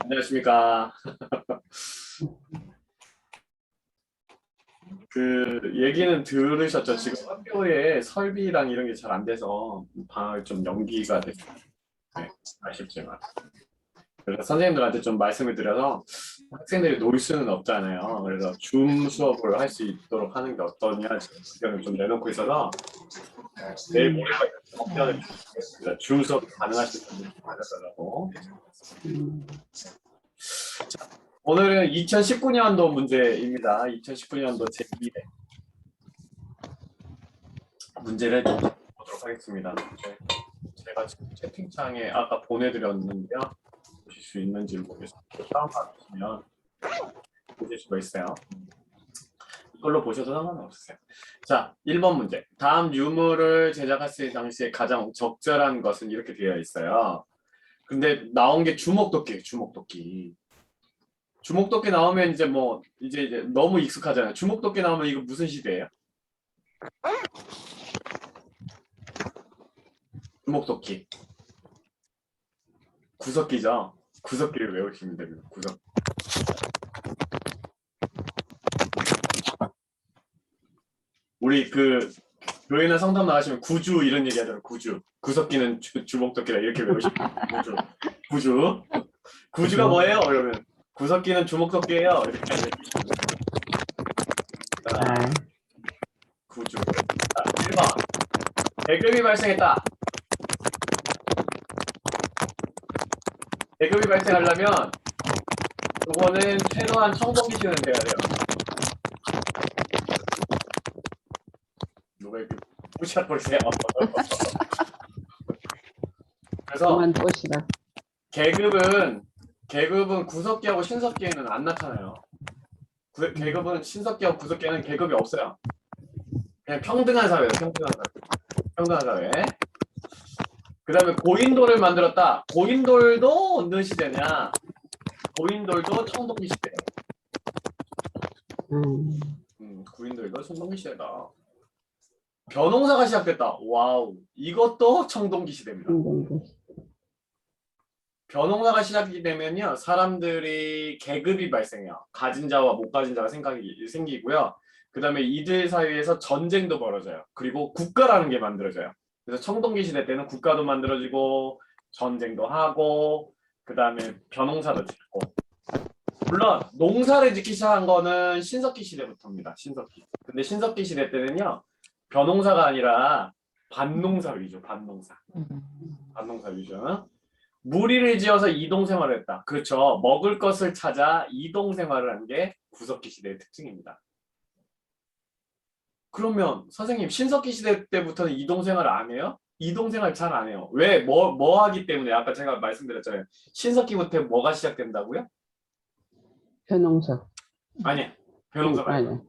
안녕하십니까. 그 얘기는 들으셨죠? 지금 학교에 설비랑 이런 게 잘 안 돼서 방학이 좀 연기가 됐어요. 네, 아쉽지만. 그래서 선생님들한테 좀 말씀을 드려서 학생들이 놀 수는 없잖아요. 그래서 줌 수업을 할 수 있도록 하는 게 어떠냐 지금 의견을 좀 내놓고 있어서 내일 모레까지 답변을 주겠습니다. 줌 수업 가능하신 분들 많으더라고. 오늘은 2019년도 문제입니다. 2019년도 제2회 문제를 좀 보도록 하겠습니다. 제가 지금 채팅창에 아까 보내드렸는데요. 보실 수 있는지 모르겠어요. 다운받으시면 보실 수가 있어요. 이걸로 보셔도 상관없으세요. 자, 1번 문제. 다음 유물을 제작했을 당시에 가장 적절한 것은 이렇게 되어 있어요. 근데 나온 게 주먹도끼예요. 주먹도끼. 주먹도끼 나오면 이제 너무 익숙하잖아요. 주먹도끼 나오면 이거 무슨 시대예요? 주먹도끼. 구석기죠. 구석기를 외우시면 됩니다. 구석. 우리 그 교회나 성당 나가시면 구주 이런 얘기 하잖아요. 구주. 구석기는 주먹도끼다 이렇게 외우시면 구주. 구주. 구주가 뭐예요? 그러면 구석기는 주먹도끼예요. 이렇게 해주시면 구주. 자, 1번. 계급이 발생했다. 계급이 발생하려면 이거는 최소한 청동기시는 돼야 돼요. 누가 이렇게 무시하고세요? 그래서 계급은 구석기하고 신석기에는 안 나타나요. 계급은 신석기하고 구석기에는 계급이 없어요. 그냥 평등한 사회예요. 평등한 사회. 그 다음에 고인돌을 만들었다. 고인돌도 어느 시대냐? 고인돌도 청동기 시대. 고인돌도 청동기 시대다. 벼농사가 시작됐다. 와우. 이것도 청동기 시대입니다. 벼농사가 시작이 되면요. 사람들이 계급이 발생해요. 가진 자와 못 가진 자가 생기고요. 그 다음에 이들 사이에서 전쟁도 벌어져요. 그리고 국가라는 게 만들어져요. 그래서 청동기 시대 때는 국가도 만들어지고 전쟁도 하고 그 다음에 벼농사도 짓고 물론 농사를 짓기 시작한 거는 신석기 시대부터입니다. 신석기. 근데 신석기 시대 때는요. 벼농사가 아니라 밭농사 위주. 밭농사 위주. 무리를 지어서 이동생활을 했다. 그렇죠. 먹을 것을 찾아 이동생활을 한 게 구석기 시대의 특징입니다. 그러면 선생님 신석기 시대 때부터는 이동생활을 안 해요? 이동생활 잘 안 해요. 왜? 뭐 하기 때문에 아까 제가 말씀드렸잖아요. 신석기부터 뭐가 시작된다고요? 벼농사. 아니야. 벼농사가 아니야.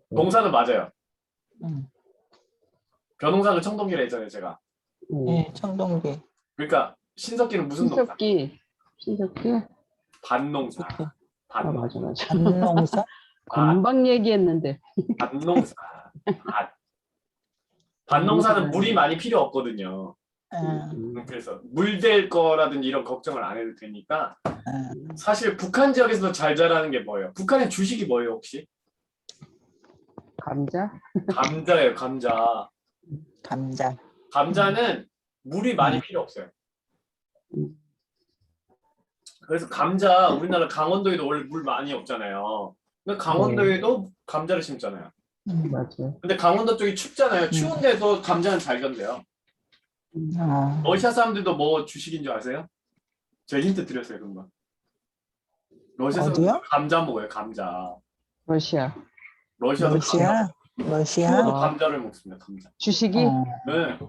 농사는 맞아요. 벼농사는 청동기라 했잖아요. 제가. 네, 청동기. 그러니까 신석기는 무슨 농사? 신석기? 밭농사. 맞아. 밭농사? 금방 얘기했는데. 밭농사. 밭농사는 물이 많이 필요 없거든요. 그래서 물될 거라든지 이런 걱정을 안 해도 되니까 사실 북한 지역에서도 잘 자라는 게 뭐예요? 북한의 주식이 뭐예요 혹시? 감자? 감자예요. 감자. 감자는 물이 많이 필요 없어요. 그래서 감자 우리나라 강원도에도 원래 물 많이 없잖아요. 근데 강원도에도 감자를 심잖아요. 맞아요. 근데 강원도 쪽이 춥잖아요. 추운데도 감자는 잘 견뎌요. 러시아 사람들도 뭐 주식인 줄 아세요? 제가 힌트 드렸어요, 금방. 러시아 사람들 감자 먹어요, 감자. 러시아. 추워도 감자를 먹습니다, 감자. 주식이? 네.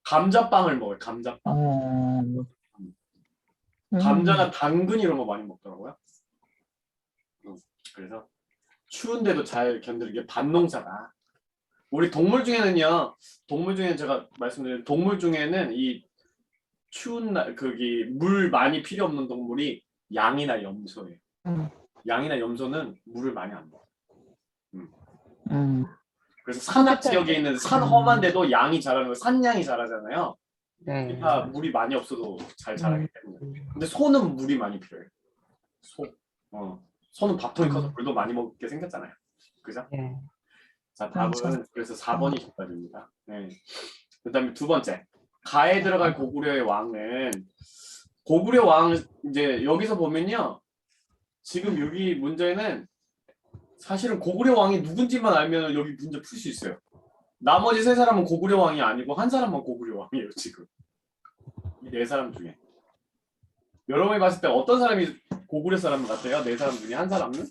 감자빵을 먹어요, 감자빵. 감자나 당근 이런 거 많이 먹더라고요. 그래서 추운데도 잘 견디는 게 밭농사다. 우리 동물 중에는요. 동물 중에 제가 말씀드린 동물 중에는 이 추운 날 거기 물 많이 필요 없는 동물이 양이나 염소예요. 양이나 염소는 물을 많이 안 먹어요. 그래서 산악 지역에 있는 산 험한데도 양이 자라는 거 산양이 자라잖아요. 네. 다 물이 많이 없어도 잘 자라기 때문에. 근데 소는 물이 많이 필요해요. 소. 소는 밥통이 커서 물도 많이 먹게 생겼잖아요. 그죠? 네. 자, 맞아. 답은 그래서 4번이 정답입니다. 네. 그다음에 두 번째. 가에 들어갈 고구려의 왕은 고구려 왕 이제 여기서 보면요. 지금 여기 문제는 사실은 고구려 왕이 누군지만 알면 여기 문제 풀 수 있어요. 나머지 세 사람은 고구려 왕이 아니고 한 사람만 고구려 왕이에요, 지금. 이 네 사람 중에. 여러분이 봤을 때 어떤 사람이 고구려 사람 같아요? 네 사람 중에 한 사람은?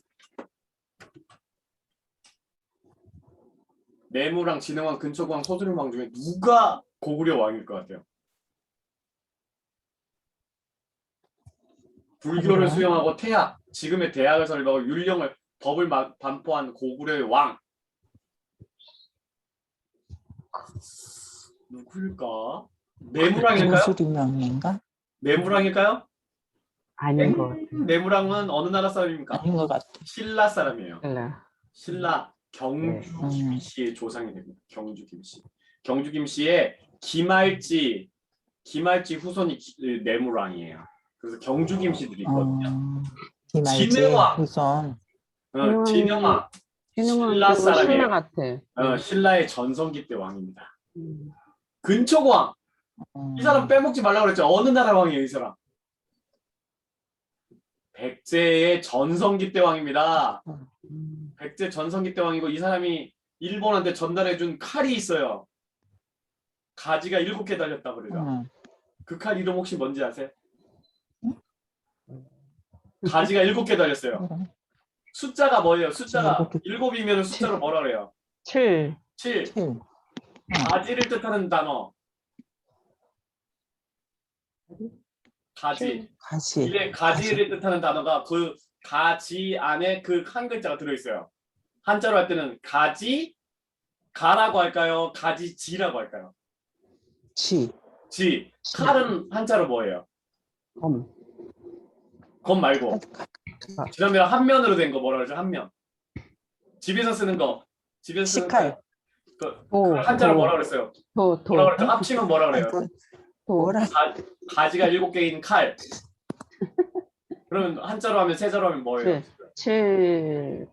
내무랑 진흥왕, 근초왕, 소수림왕 중에 누가 고구려 왕일 것 같아요? 불교를 고구려? 수용하고 태학, 지금의 대학을 설립하고 율령을 법을 반포한 고구려의 왕. 누구일까? 내무랑일까요? 소수림왕인가? 내무랑일까요? 아닌 것 같아요. 내무랑은 어느 나라 사람입니까? 아닌 것 같아. 신라 사람이에요. 몰라. 신라 경주 김씨의 조상이 됩니다. 경주 김씨. 경주 김씨의 김할지 후손이 내무랑이에요. 그래서 경주 김씨들이 있거든요. 김알지 진흥왕. 우선. 진흥왕. 진흥왕 신라 신라 사람이에요. 같아. 신라의 전성기 때 왕입니다. 음. 근초왕. 이 사람 빼먹지 말라고 그랬죠. 어느 나라 왕이에요, 이 사람? 백제의 전성기 때 왕입니다. 백제 전성기 때 왕이고 이 사람이 일본한테 전달해준 칼이 있어요. 가지가 7개 달렸다 그러죠. 그 칼 이름 혹시 뭔지 아세요? 가지가 7개 달렸어요. 숫자가 뭐예요? 숫자가 7이면 숫자로 뭐라 그래요? 7. 7. 가지를 뜻하는 단어. 가지. 가시. 이게 가지를 뜻하는 단어가 그 가지 안에 그 한 글자가 들어있어요. 한자로 할 때는 가지, 가라고 할까요? 가지지라고 할까요? 지. 지. 칼은 한자로 뭐예요? 검. 검 말고. 지난번에 한 면으로 된 거 뭐라 그러죠? 한 면. 집에서 쓰는 거. 집에서 쓰는 식칼. 그 한자로 뭐라 그랬어요? 뭐라 그랬죠? 합치면 뭐라 그래요? 뭐라? 가지가 7개인 칼. 그러면 한자로 하면 세자로 하면 뭐예요? 7.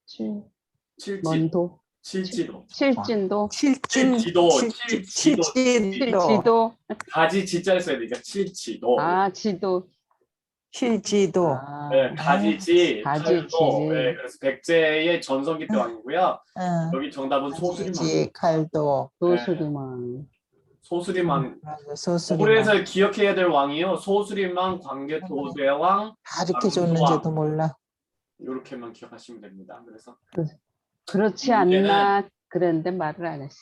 칠지. 먼도. 칠지도. 칠진도. 칠지도. 칠지도. 가지 지자를 써야 되니까 칠지도. 아, 지도. 실지도. 아, 네, 가지지, 가지지. 칼도. 네, 그래서 백제의 전성기 때 왕이고요. 여기 정답은 소수림왕. 가지지 칼도. 소수리만. 소수림왕. 소수림왕. 고구려에서 기억해야 될 왕이요. 소수림왕, 광개토대왕, 다 이렇게 줬는지도 몰라. 이렇게만 기억하시면 됩니다. 그래서 그렇지 문제는- 않나 그랬는데 말을 안 했어.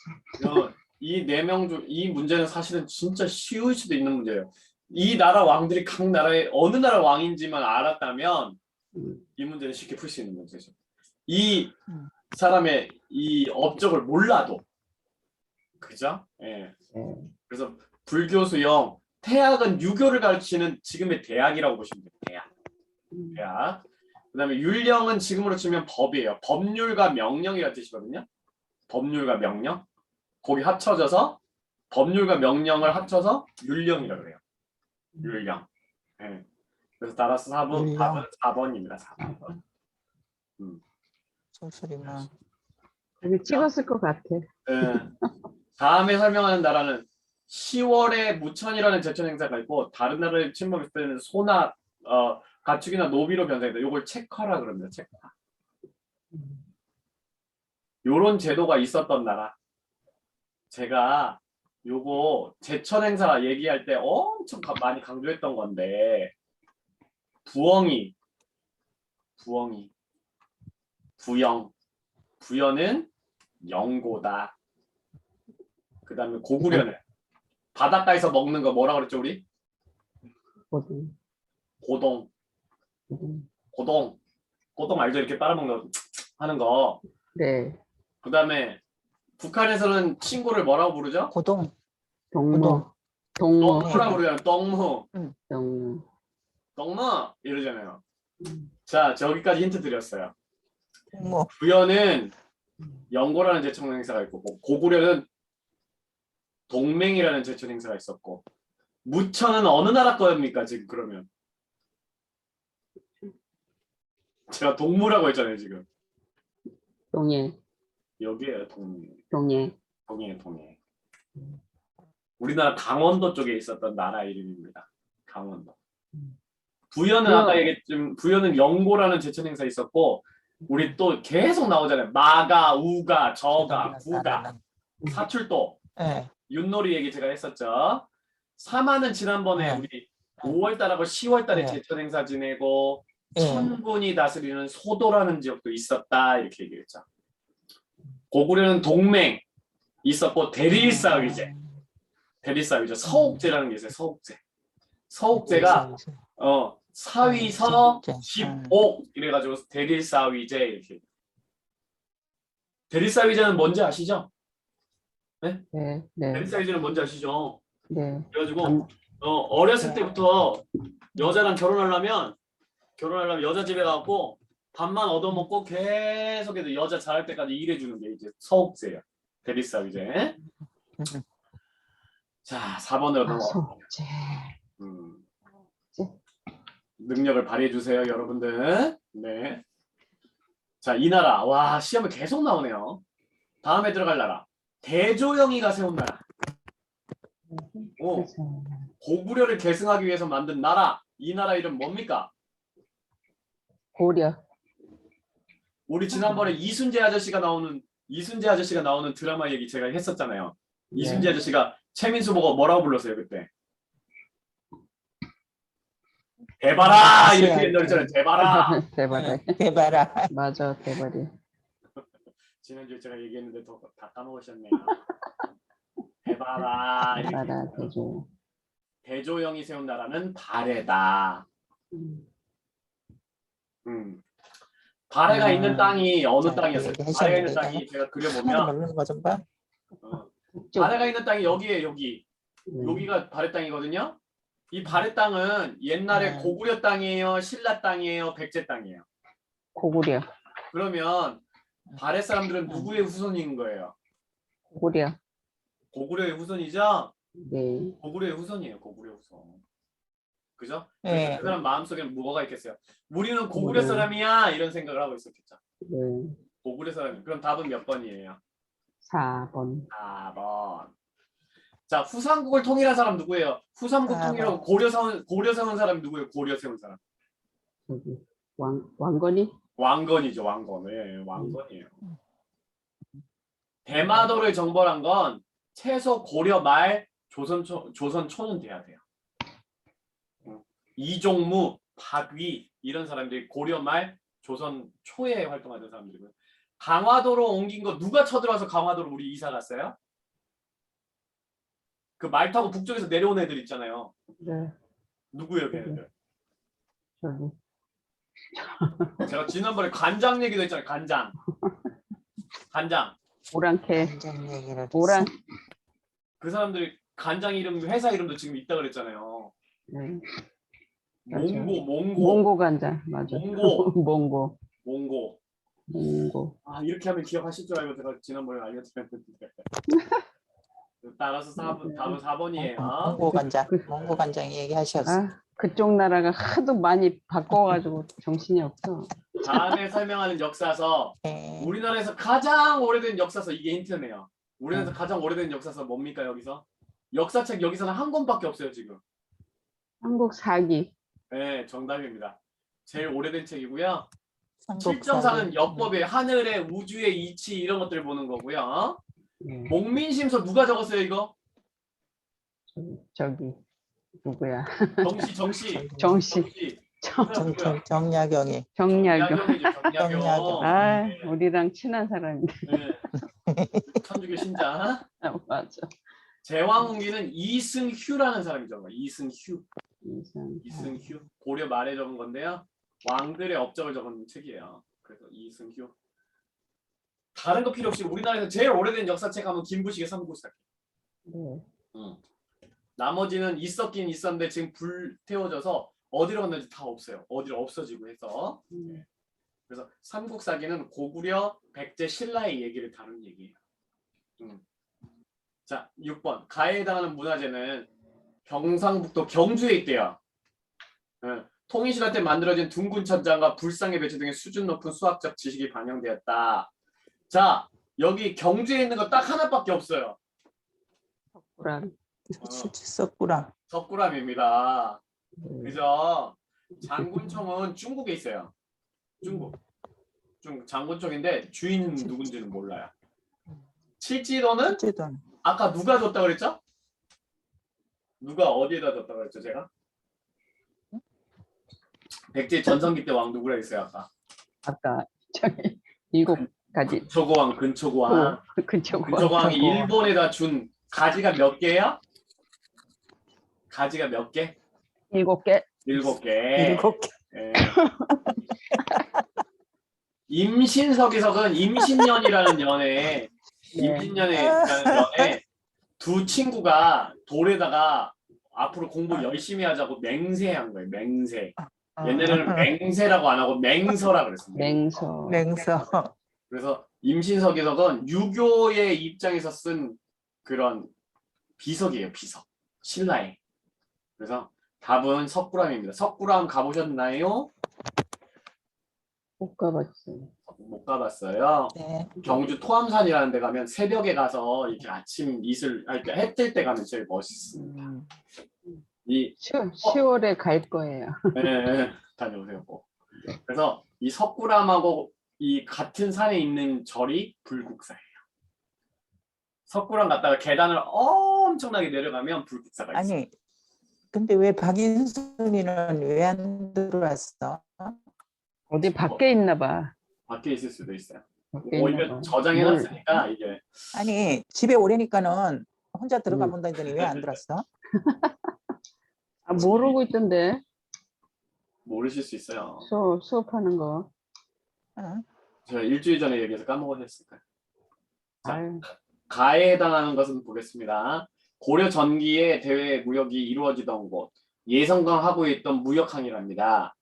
이 4명 중 이 문제는 사실은 진짜 쉬울 수도 있는 문제예요. 이 나라 왕들이 각 나라의 어느 나라 왕인지만 알았다면 이 문제는 쉽게 풀 수 있는 문제죠. 이 사람의 이 업적을 몰라도 그죠? 예. 그래서 불교 수영 태학은 유교를 가르치는 지금의 대학이라고 보시면 돼요. 대학. 그다음에 율령은 지금으로 치면 법이에요. 법률과 명령이라는 뜻이거든요. 법률과 명령. 거기 합쳐져서 법률과 명령을 합쳐서 율령이라고 그래요. 율령. 네. 그래서 따라서 답은 4번입니다. 4번. 소수림왕. 여기 찍었을 것 같아. 네. 다음에 설명하는 나라는 10월에 무천이라는 제천 행사가 있고 다른 나라에 침범했을 때는 소나 가축이나 노비로 변상했다. 요걸 책화라 그럽니다. 책화. 요런 제도가 있었던 나라. 제가 요거 제천 행사 얘기할 때 엄청 많이 강조했던 건데 부엉이, 부여는 영고다. 그 다음에 고구려는 바닷가에서 먹는 거 뭐라 그랬죠 우리? 고동. 고동 알죠? 이렇게 빨아먹는 거 하는 거. 네. 그 다음에 북한에서는 친구를 뭐라고 부르죠? 고동. 동무. 떡무라고 부르잖아요. 떡무. 떡무 이러잖아요. 자, 저기까지 힌트 드렸어요. 뭐 부여는 영고라는 제청 행사가 있고 고구려는 동맹이라는 제천 행사가 있었고 무천은 어느 나라 거입니까 지금 그러면? 제가 동무라고 했잖아요 지금. 동해, 여기에요 동해. 동해. 동해. 우리나라 강원도 쪽에 있었던 나라 이름입니다. 강원도. 부여는 부여. 아까 얘기했지만 부여는 영고라는 제천 행사 있었고 우리 또 계속 나오잖아요. 마가, 우가, 저가, 구가, 사출도, 예. 윷놀이 얘기 제가 했었죠. 사마는 지난번에 네. 우리 5월달하고 10월달에 네. 제천 행사 지내고 예. 천군이 다스리는 소도라는 지역도 있었다 이렇게 얘기했죠. 고구려는 동맹 있었고 대릴사위제, 서옥제라는 게 있어요. 서옥제가 사위서 서옥제. 십옥 이래가지고 대릴사위제 이렇게. 대릴사위제는 뭔지 아시죠? 네, 네, 대릴사위제는 뭔지 아시죠? 네. 그래가지고 어렸을 때부터 여자랑 결혼하려면 여자 집에 가고 밥만 얻어먹고 계속해서 여자 잘할 때까지 일해주는 게 이제 서옥제예요. 대릴사위제. 자, 4번으로 넘어. 서옥제. 능력을 발휘해 주세요, 여러분들. 네. 자, 이 나라. 와, 시험에 계속 나오네요. 다음에 들어갈 나라. 대조영이가 세운 나라. 오, 고구려를 계승하기 위해서 만든 나라. 이 나라 이름 뭡니까? 고려. 우리 지난번에 이순재 아저씨가 나오는 드라마 얘기 제가 했었잖아요. 이순재 아저씨가 최민수 보고 뭐라고 불렀어요, 그때? 대바라 이렇게 옛날에 있잖아요. 대바라. 대바리. 대바라. 맞아, 대바리. 지난주에 제가 얘기했는데 다 까먹으셨네요. 대바라. 이렇게. 대바라, 대조. 대조영이 세운 나라는 발해다. 발해가 있는 땅이 어느 자, 땅이었어요? 얘기하셨는데 발해가 있는 땅이 제가 하나도 그려보면 모르는 거 좀 봐. 쭉. 발해가 있는 땅이 여기에요. 여기. 네. 여기가 발해 땅이거든요. 이 발해 땅은 옛날에 고구려 땅이에요, 신라 땅이에요, 백제 땅이에요. 고구려. 그러면 발해 사람들은 누구의 후손인 거예요? 고구려. 고구려의 후손이죠? 네. 고구려의 후손이에요. 고구려 후손. 그죠? 네. 그래서 그 사람 마음속에는 뭐가 있겠어요? 우리는 고구려 사람이야 이런 생각을 하고 있었겠죠. 네. 고구려 사람. 그럼 답은 몇 번이에요? 4번. 4번. 자, 후삼국을 통일한 사람 누구예요? 후삼국 4번. 통일하고 고려 세운 사람 누구예요? 고려 세운 사람. 저기 왕건이? 왕건이죠. 왕건. 예, 왕건이에요. 대마도를 정벌한 건 최소 고려 말 조선 초는 돼야 돼요. 이종무, 박위 이런 사람들이 고려 말 조선 초에 활동하던 사람들이고요. 강화도로 옮긴 거 누가 쳐들어와서 강화도로 우리 이사 갔어요? 그 말 타고 북쪽에서 내려온 애들 있잖아요. 네. 누구예요, 걔네들? 저기. 제가 지난번에 간장 얘기도 했잖아요. 간장. 오랑캐. 간장 얘기를 오랑. 그 사람들이 간장 이름, 회사 이름도 지금 있다 그랬잖아요. 네. 맞아요. 몽고. 몽고 간장. 맞아. 몽고. 몽고. 아, 이렇게 하면 기억하실 줄 알고 제가 지난번에 알려드렸는데. 따라서 4번, 답은 4번이에요. 몽고 간장 얘기하셨어. 아, 그쪽 나라가 하도 많이 바꿔가지고 정신이 없어. 다음에 설명하는 역사서 네. 우리나라에서 가장 오래된 역사서 이게 힌트네요. 우리나라에서 가장 오래된 역사서 뭡니까 여기서? 역사책 여기서는 한 권밖에 없어요 지금. 한국 사기. 네, 정답입니다. 제일 오래된 책이고요. 삼국사기. 칠정사는 역법의 하늘의 우주의 이치 이런 것들을 보는 거고요. 네. 목민심서 누가 적었어요 이거? 저기 누구야? 정씨. 정약용이. 정약용. 정약용. 아, 우리랑 친한 사람인데. 네. 천주교 신자. 맞아. 제왕홍기는 이승휴라는 사람이 적어요. 이승휴. 이상. 고려 말에 적은 건데요. 왕들의 업적을 적은 책이에요. 그래서 이승휴. 다른 거 필요 없이 우리나라에서 제일 오래된 역사책 하면 김부식의 삼국사기. 네. 나머지는 있었긴 있었는데 지금 불태워져서 어디로 갔는지 다 없어요. 어디로 없어지고 해서. 그래서 삼국사기는 고구려, 백제, 신라의 얘기를 다룬 얘기예요. 자, 6번. 가해에 해당하는 문화재는 경상북도 경주에 있대요. 통일시대 때 만들어진 둥근 천장과 불상의 배치 등의 수준 높은 수학적 지식이 반영되었다. 자, 여기 경주에 있는 거 딱 하나밖에 없어요. 석굴암. 석구랑 석굴암입니다. 그죠? 장군총은 중국에 있어요. 중국. 장군총인데 주인은 누군지는 몰라요. 칠지도는 어쨌든 아까 누가 줬다 그랬죠? 누가 어디에다 줬다 그랬죠, 제가? 백제 전성기 때 왕 누구라 했어요, 아까? 아까 저기 7가지. 근초고왕, 근초고왕. 그쪽. 근초고왕이 근초고왕. 일본에다 준 가지가 몇 개예요? 가지가 몇 개? 7개. 7개. 7개. 예. 임신석이석은 임신년이라는 연애에 두 친구가 돌에다가 앞으로 공부 열심히 하자고 맹세한 거예요. 맹세. 옛날에는 맹세라고 안 하고 맹서라 그랬습니다. 맹서. 맹서. 그래서 임신석이석은 유교의 입장에서 쓴 그런 비석이에요. 비석. 신라의. 그래서 답은 석굴암입니다. 석굴암 가보셨나요? 못 가봤어요. 못 가봤어요. 네. 경주 토암산이라는 데 가면 새벽에 가서 이렇게 아침 이슬 할 때 해 뜰 때 가면 제일 멋있습니다. 이 10월에 갈 거예요. 네, 다녀오세요. 꼭. 그래서 이 석굴암하고 이 같은 산에 있는 절이 불국사예요. 석굴암 갔다가 계단을 엄청나게 내려가면 불국사가 있어요. 아니 근데 왜 박인순이는 왜 안 들어왔어? 어디 밖에 있나 봐. 밖에 있을 수도 있어요. 밖에 있나 오히려 봐. 저장해놨으니까 이게 아니 집에 오래니까는 혼자 들어가 음. 본다더니 왜 안 들어왔어? 아, 모르고 있던데. 모르실 수 있어요. 수업하는 거. 응? 제가 일주일 전에 얘기해서 까먹으셨을까요? 자, 아유, 가해에 해당하는 것은 보겠습니다. 고려 전기에 대외 무역이 이루어지던 곳, 예성강 하구에 있던 무역항이랍니다.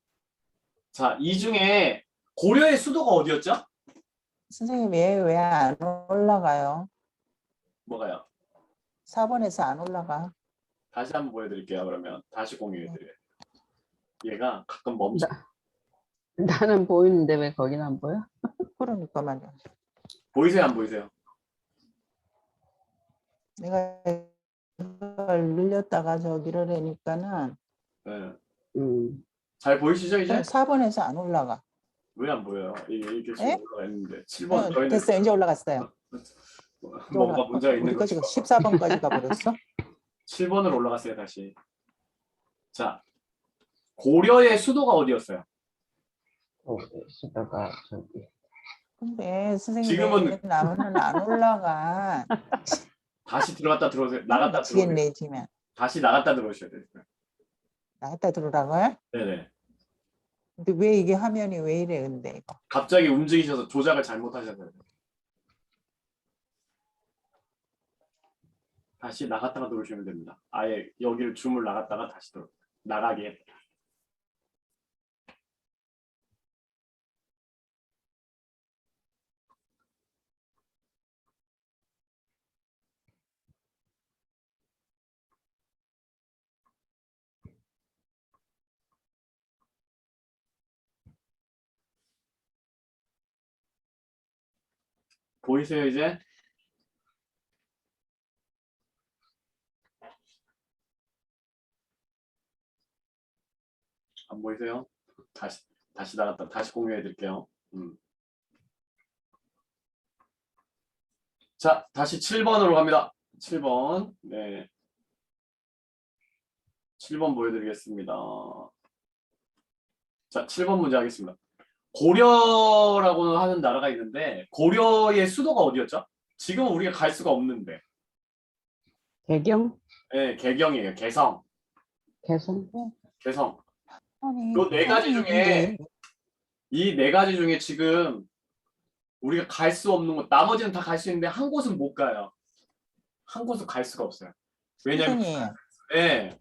자, 이 중에 고려의 수도가 어디였죠? 선생님 왜 안 올라가요? 뭐가요? 4번에서 안 올라가. 다시 한번 보여드릴게요. 그러면 다시 공유해드려요. 얘가 가끔 멈춰. 나는 보이는데 왜 거기는 안 보여? 그러니까 말이야. 보이세요? 안 보이세요? 내가 이걸 늘렸다가 저기를 하니까는 네. 잘 보이시죠 이제? 4번에서 안 올라가. 왜 안 보여요? 이게 에? 지금 올라가 있는데 7번 더 있는 됐어요. 이제 올라갔어요. 뭔가 문제가 있는 우리 거죠. 거지가 14번까지 가버렸어? 7번으로 올라갔어요 다시. 자, 고려의 수도가 어디였어요? 수다가 저기. 근데 선생님 지금은- 나무는 안 올라가. 다시 들어갔다 들어오세요. 나갔다 들어오세요. 미치겠네 지면. 다시 나갔다 들어오셔야 돼요. 나갔다 들어오라고요? 네네. 근데 왜 이게 화면이 왜 이래 근데 이거. 갑자기 움직이셔서 조작을 잘못하셔서요. 다시 나갔다가 들어오시면 됩니다. 아예 여기를 줌을 나갔다가 다시 나가게. 보이세요 이제? 안 보이세요? 다시 나갔다 다시 공유해 드릴게요. 자, 다시 7번으로 갑니다. 7번. 네. 7번 보여드리겠습니다. 자, 7번 문제 하겠습니다. 고려라고 하는 나라가 있는데 고려의 수도가 어디였죠? 지금은 우리가 갈 수가 없는데. 개경? 네, 개경이에요. 개성. 개성? 개성. 아니, 요 네 가지 중에 이 네 가지 중에 지금 우리가 갈 수 없는 곳, 나머지는 다 갈 수 있는데 한 곳은 못 가요. 한 곳은 갈 수가 없어요. 왜냐면 선생님, 네,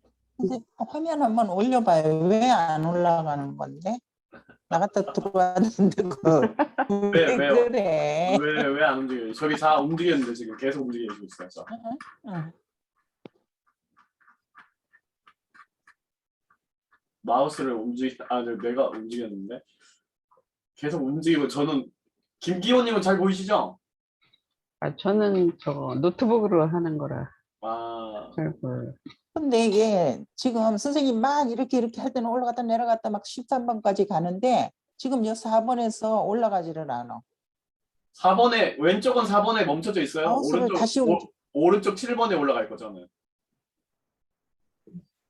화면 한번 올려봐요. 왜 안 올라가는 건데? 나갔다 들어왔는데 왜 왜요? 그래? 왜 안 움직여요? 저기 다 움직였는데 지금 계속 움직이고 있어요. 저. 응. 마우스를 내가 움직였는데 계속 움직이고 저는 김기호님은 잘 보이시죠? 아, 저는 저거 노트북으로 하는 거라 아, 잘 보여요. 근데 이게 지금 선생님 막 이렇게 할 때는 올라갔다 내려갔다 막 13번까지 가는데 지금 요 4번에서 올라가지를 않아. 4번에 왼쪽은 4번에 멈춰져 있어요. 마우스를 다시 오른쪽 7번에 올라갈 거잖아요.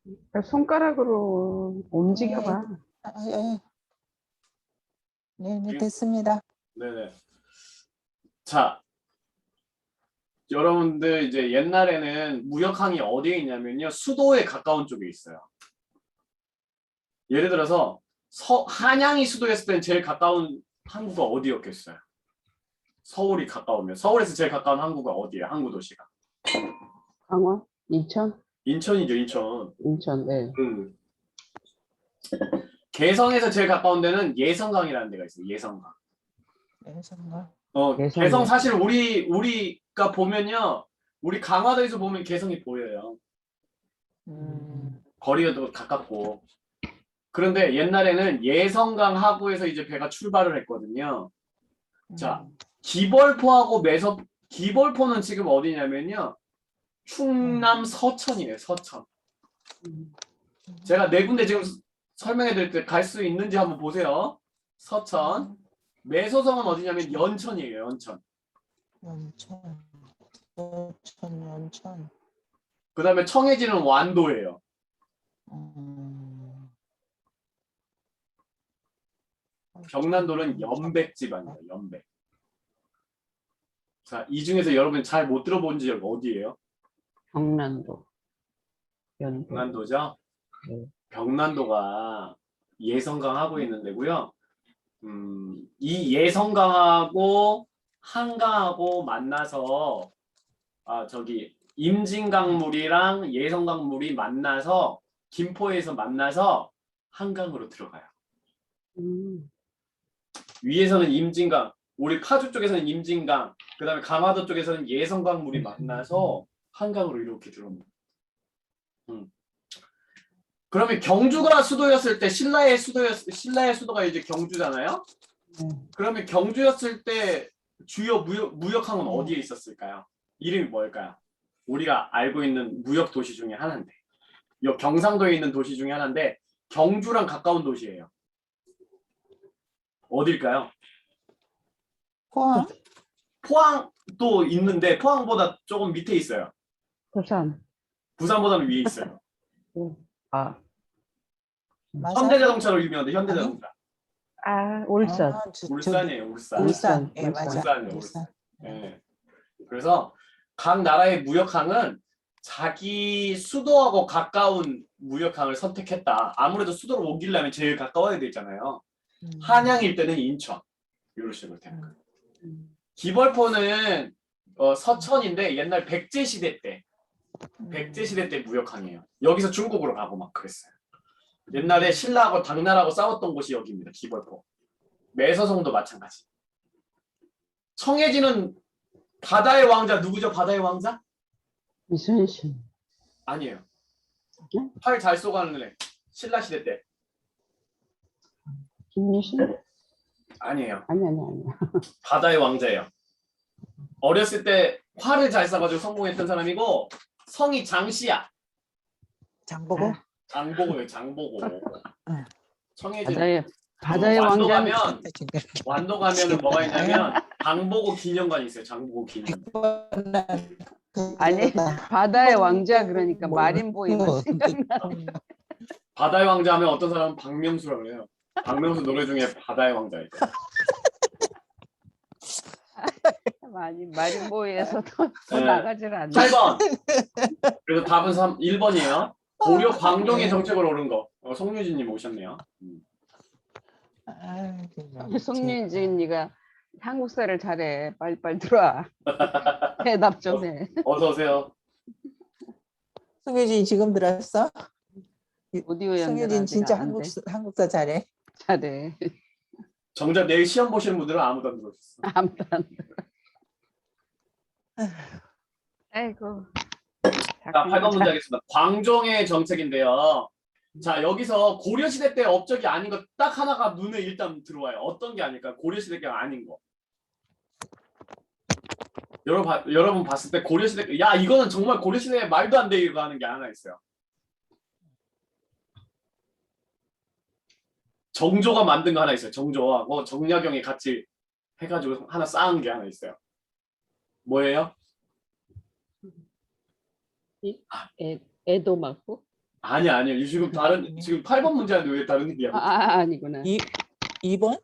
그러니까 손가락으로 움직여봐. 예. 네, 지금- 됐습니다. 네네. 자, 여러분들 이제 옛날에는 무역항이 어디에 있냐면요. 수도에 가까운 쪽에 있어요. 예를 들어서 한양이 수도였을 땐 제일 가까운 항구가 어디였겠어요? 서울이 가까우면 서울에서 제일 가까운 항구가 어디예요? 항구 도시가 강원? 인천? 인천이죠. 인천. 인천, 네. 개성에서 제일 가까운 데는 예성강이라는 데가 있어요. 예성강. 예상가. 예성강. 개성 사실 우리가 보면요. 우리 강화도에서 보면 개성이 보여요. 거리가 더 가깝고. 그런데 옛날에는 예성강 하구에서 이제 배가 출발을 했거든요. 자, 기벌포하고 기벌포는 지금 어디냐면요. 충남 서천이에요. 서천. 제가 네 군데 지금 설명해 드릴 때 갈 수 있는지 한번 보세요. 서천. 매소성은 어디냐면 연천이에요. 연천. 연천. 그 다음에 청해지는 완도예요. 경남도는 연백 지방이에요. 연백. 자, 이 중에서 여러분 잘 못 들어본 지역 어디예요? 경남도. 연도. 경남도죠? 네. 경남도가 예성강하고 있는 데고요. 이 예성강하고 한강하고 만나서 저기 임진강물이랑 예성강물이 만나서 김포에서 만나서 한강으로 들어가요. 위에서는 임진강, 우리 파주 쪽에서는 임진강, 그 다음에 강화도 쪽에서는 예성강물이 만나서 한강으로 이렇게 들어옵니다. 그러면 경주가 수도였을 때 신라의 수도가 이제 경주잖아요. 그러면 경주였을 때 주요 무역항은 어디에 있었을까요? 이름이 뭘까요? 우리가 알고 있는 무역 도시 중에 하나인데, 이 경상도에 있는 도시 중에 하나인데 경주랑 가까운 도시예요. 어딜까요? 포항? 포항도 있는데 포항보다 조금 밑에 있어요. 부산. 부산보다는 위에 있어요. 아, 맞아? 현대자동차로 유명한데 현대자동차. 울산. 울산이에요. 울산. 울산. 예, 울산. 맞아. 울산이에요. 울산. 예. 그래서 각 나라의 무역항은 자기 수도하고 가까운 무역항을 선택했다. 아무래도 수도로 옮기려면 제일 가까워야 되잖아요. 한양일 때는 인천. 이런 식으로 되는 거예요. 기벌포는 서천인데 옛날 백제 시대 때 무역항이에요. 여기서 중국으로 가고 막 그랬어요. 옛날에 신라하고 당나라하고 싸웠던 곳이 여기입니다. 기벌포. 매서성도 마찬가지. 청해지는 바다의 왕자 누구죠? 바다의 왕자? 이순신. 아니에요. 네? 활 잘 쏘가는 애. 신라 시대 때. 김유신? 아니에요. 아니. 바다의 왕자예요. 어렸을 때 활을 잘 쏴가지고 성공했던 사람이고 성이 장씨야. 장보고? 장보고예요. 장보고. 응. 청해진 바다의 완도 왕자는 가면 완도 가면은 뭐가 있냐면 장보고 기념관이 있어요. 장보고 기념관. 아니 바다의 왕자 그러니까 마린보이만 생각나. 바다의 왕자 하면 어떤 사람은 박명수라고 그래요. 박명수 노래 중에 바다의 왕자 있죠. 많이 마린보이에서도 더 네. 나가질 않네. 8번. 그래서 답은 1번이에요. 고려 광동의 정책을 오른 거. 송유진님 오셨네요. 송윤진이가 한국사를 잘해. 빨리빨리 들어와. 대답 좀 해. 어서 오세요. 송유진 지금 들었어? 오디오 연결 송유진 아직 진짜 안 돼. 한국사 잘해. 잘해. 정작 내일 시험 보시는 분들은 아무도 안 들어오셨어. 아무튼. 아이고. 자, 8번 문제 하겠습니다. 광종의 정책인데요. 자, 여기서 고려시대 때 업적이 아닌 것 딱 하나가 눈에 일단 들어와요. 어떤 게 아닐까? 고려시대가 아닌 거. 여러분 봤을 때 고려시대, 야, 이거는 정말 고려시대에 말도 안 되게 하는 게 하나 있어요. 정조가 만든 거 하나 있어요. 정조하고 정약용이 같이 해가지고 하나 쌓은 게 하나 있어요. 뭐예요? 애도 맞고? 아니요. 지금 8번 문제 하는데 왜 다른 얘기야? 아니구나. 2번?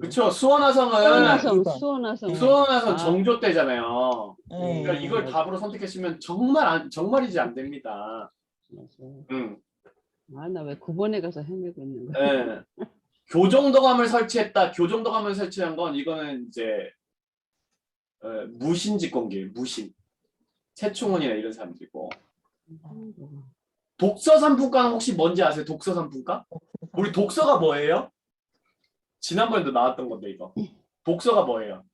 그쵸. 수원화성은 수원화성, 이번. 수원화성. 수원화성 정조 때잖아요. 네. 그러니까 이걸 답으로 선택했으면 정말이지 안 됩니다. 맞아. 나 왜 9번에 가서 헤매고 있는 거야? 네. 교정도감을 설치했다. 교정도감을 설치한 건 이거는 이제 무신 집권기예요. 무신. 최충원이나 이런 사람들이고. 독서 산품가는 혹시 뭔지 아세요? 독서 산품가? 우리 독서가 뭐예요? 지난번에도 나왔던 건데 이거. 독서가 뭐예요?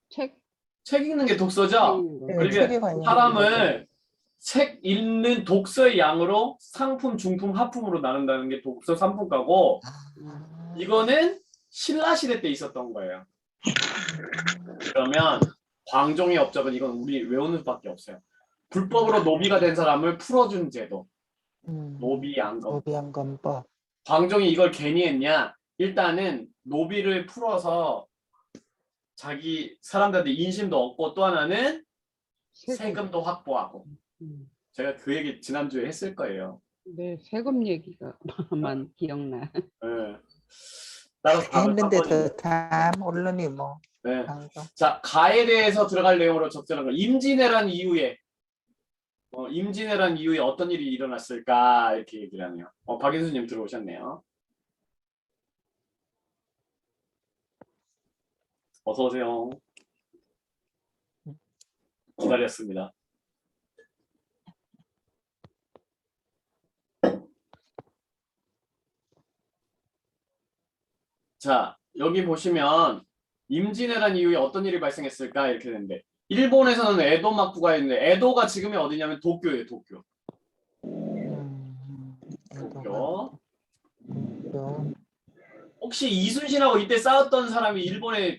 책 책 읽는 게 독서죠? 읽는 거. 네, 그러니까 책에 관련 사람을 책 읽는 독서의 양으로 상품, 중품, 하품으로 나눈다는 게 독서 산품가고 이거는 신라시대 때 있었던 거예요. 그러면 광종의 업적은 이건 우리 외우는 수밖에 없어요. 불법으로 노비가 된 사람을 풀어준 제도. 노비양검. 노비양검법. 광종이 이걸 괜히 했냐? 일단은 노비를 풀어서 자기 사람들한테 인심도 얻고 또 하나는 세금도 확보하고. 제가 그 얘기 지난주에 했을 거예요. 네, 세금 얘기가만 기억나. 네. 따라서 답을 했는데도 다 모르니 뭐. 네. 방금. 자, 가에 대해서 들어갈 내용으로 적절한 거. 임진왜란 이후에 임진왜란 이후에 어떤 일이 일어났을까 이렇게 얘기를 하네요. 박인수님 들어오셨네요. 어서 오세요. 기다렸습니다. 자, 여기 보시면 임진왜란 이후에 어떤 일이 발생했을까 이렇게 되는데 일본에서는 에도 막부가 있는데 에도가 지금이 어디냐면 도쿄예요. 도쿄. 도쿄. 도쿄. 혹시 이순신하고 이때 싸웠던 사람이 일본에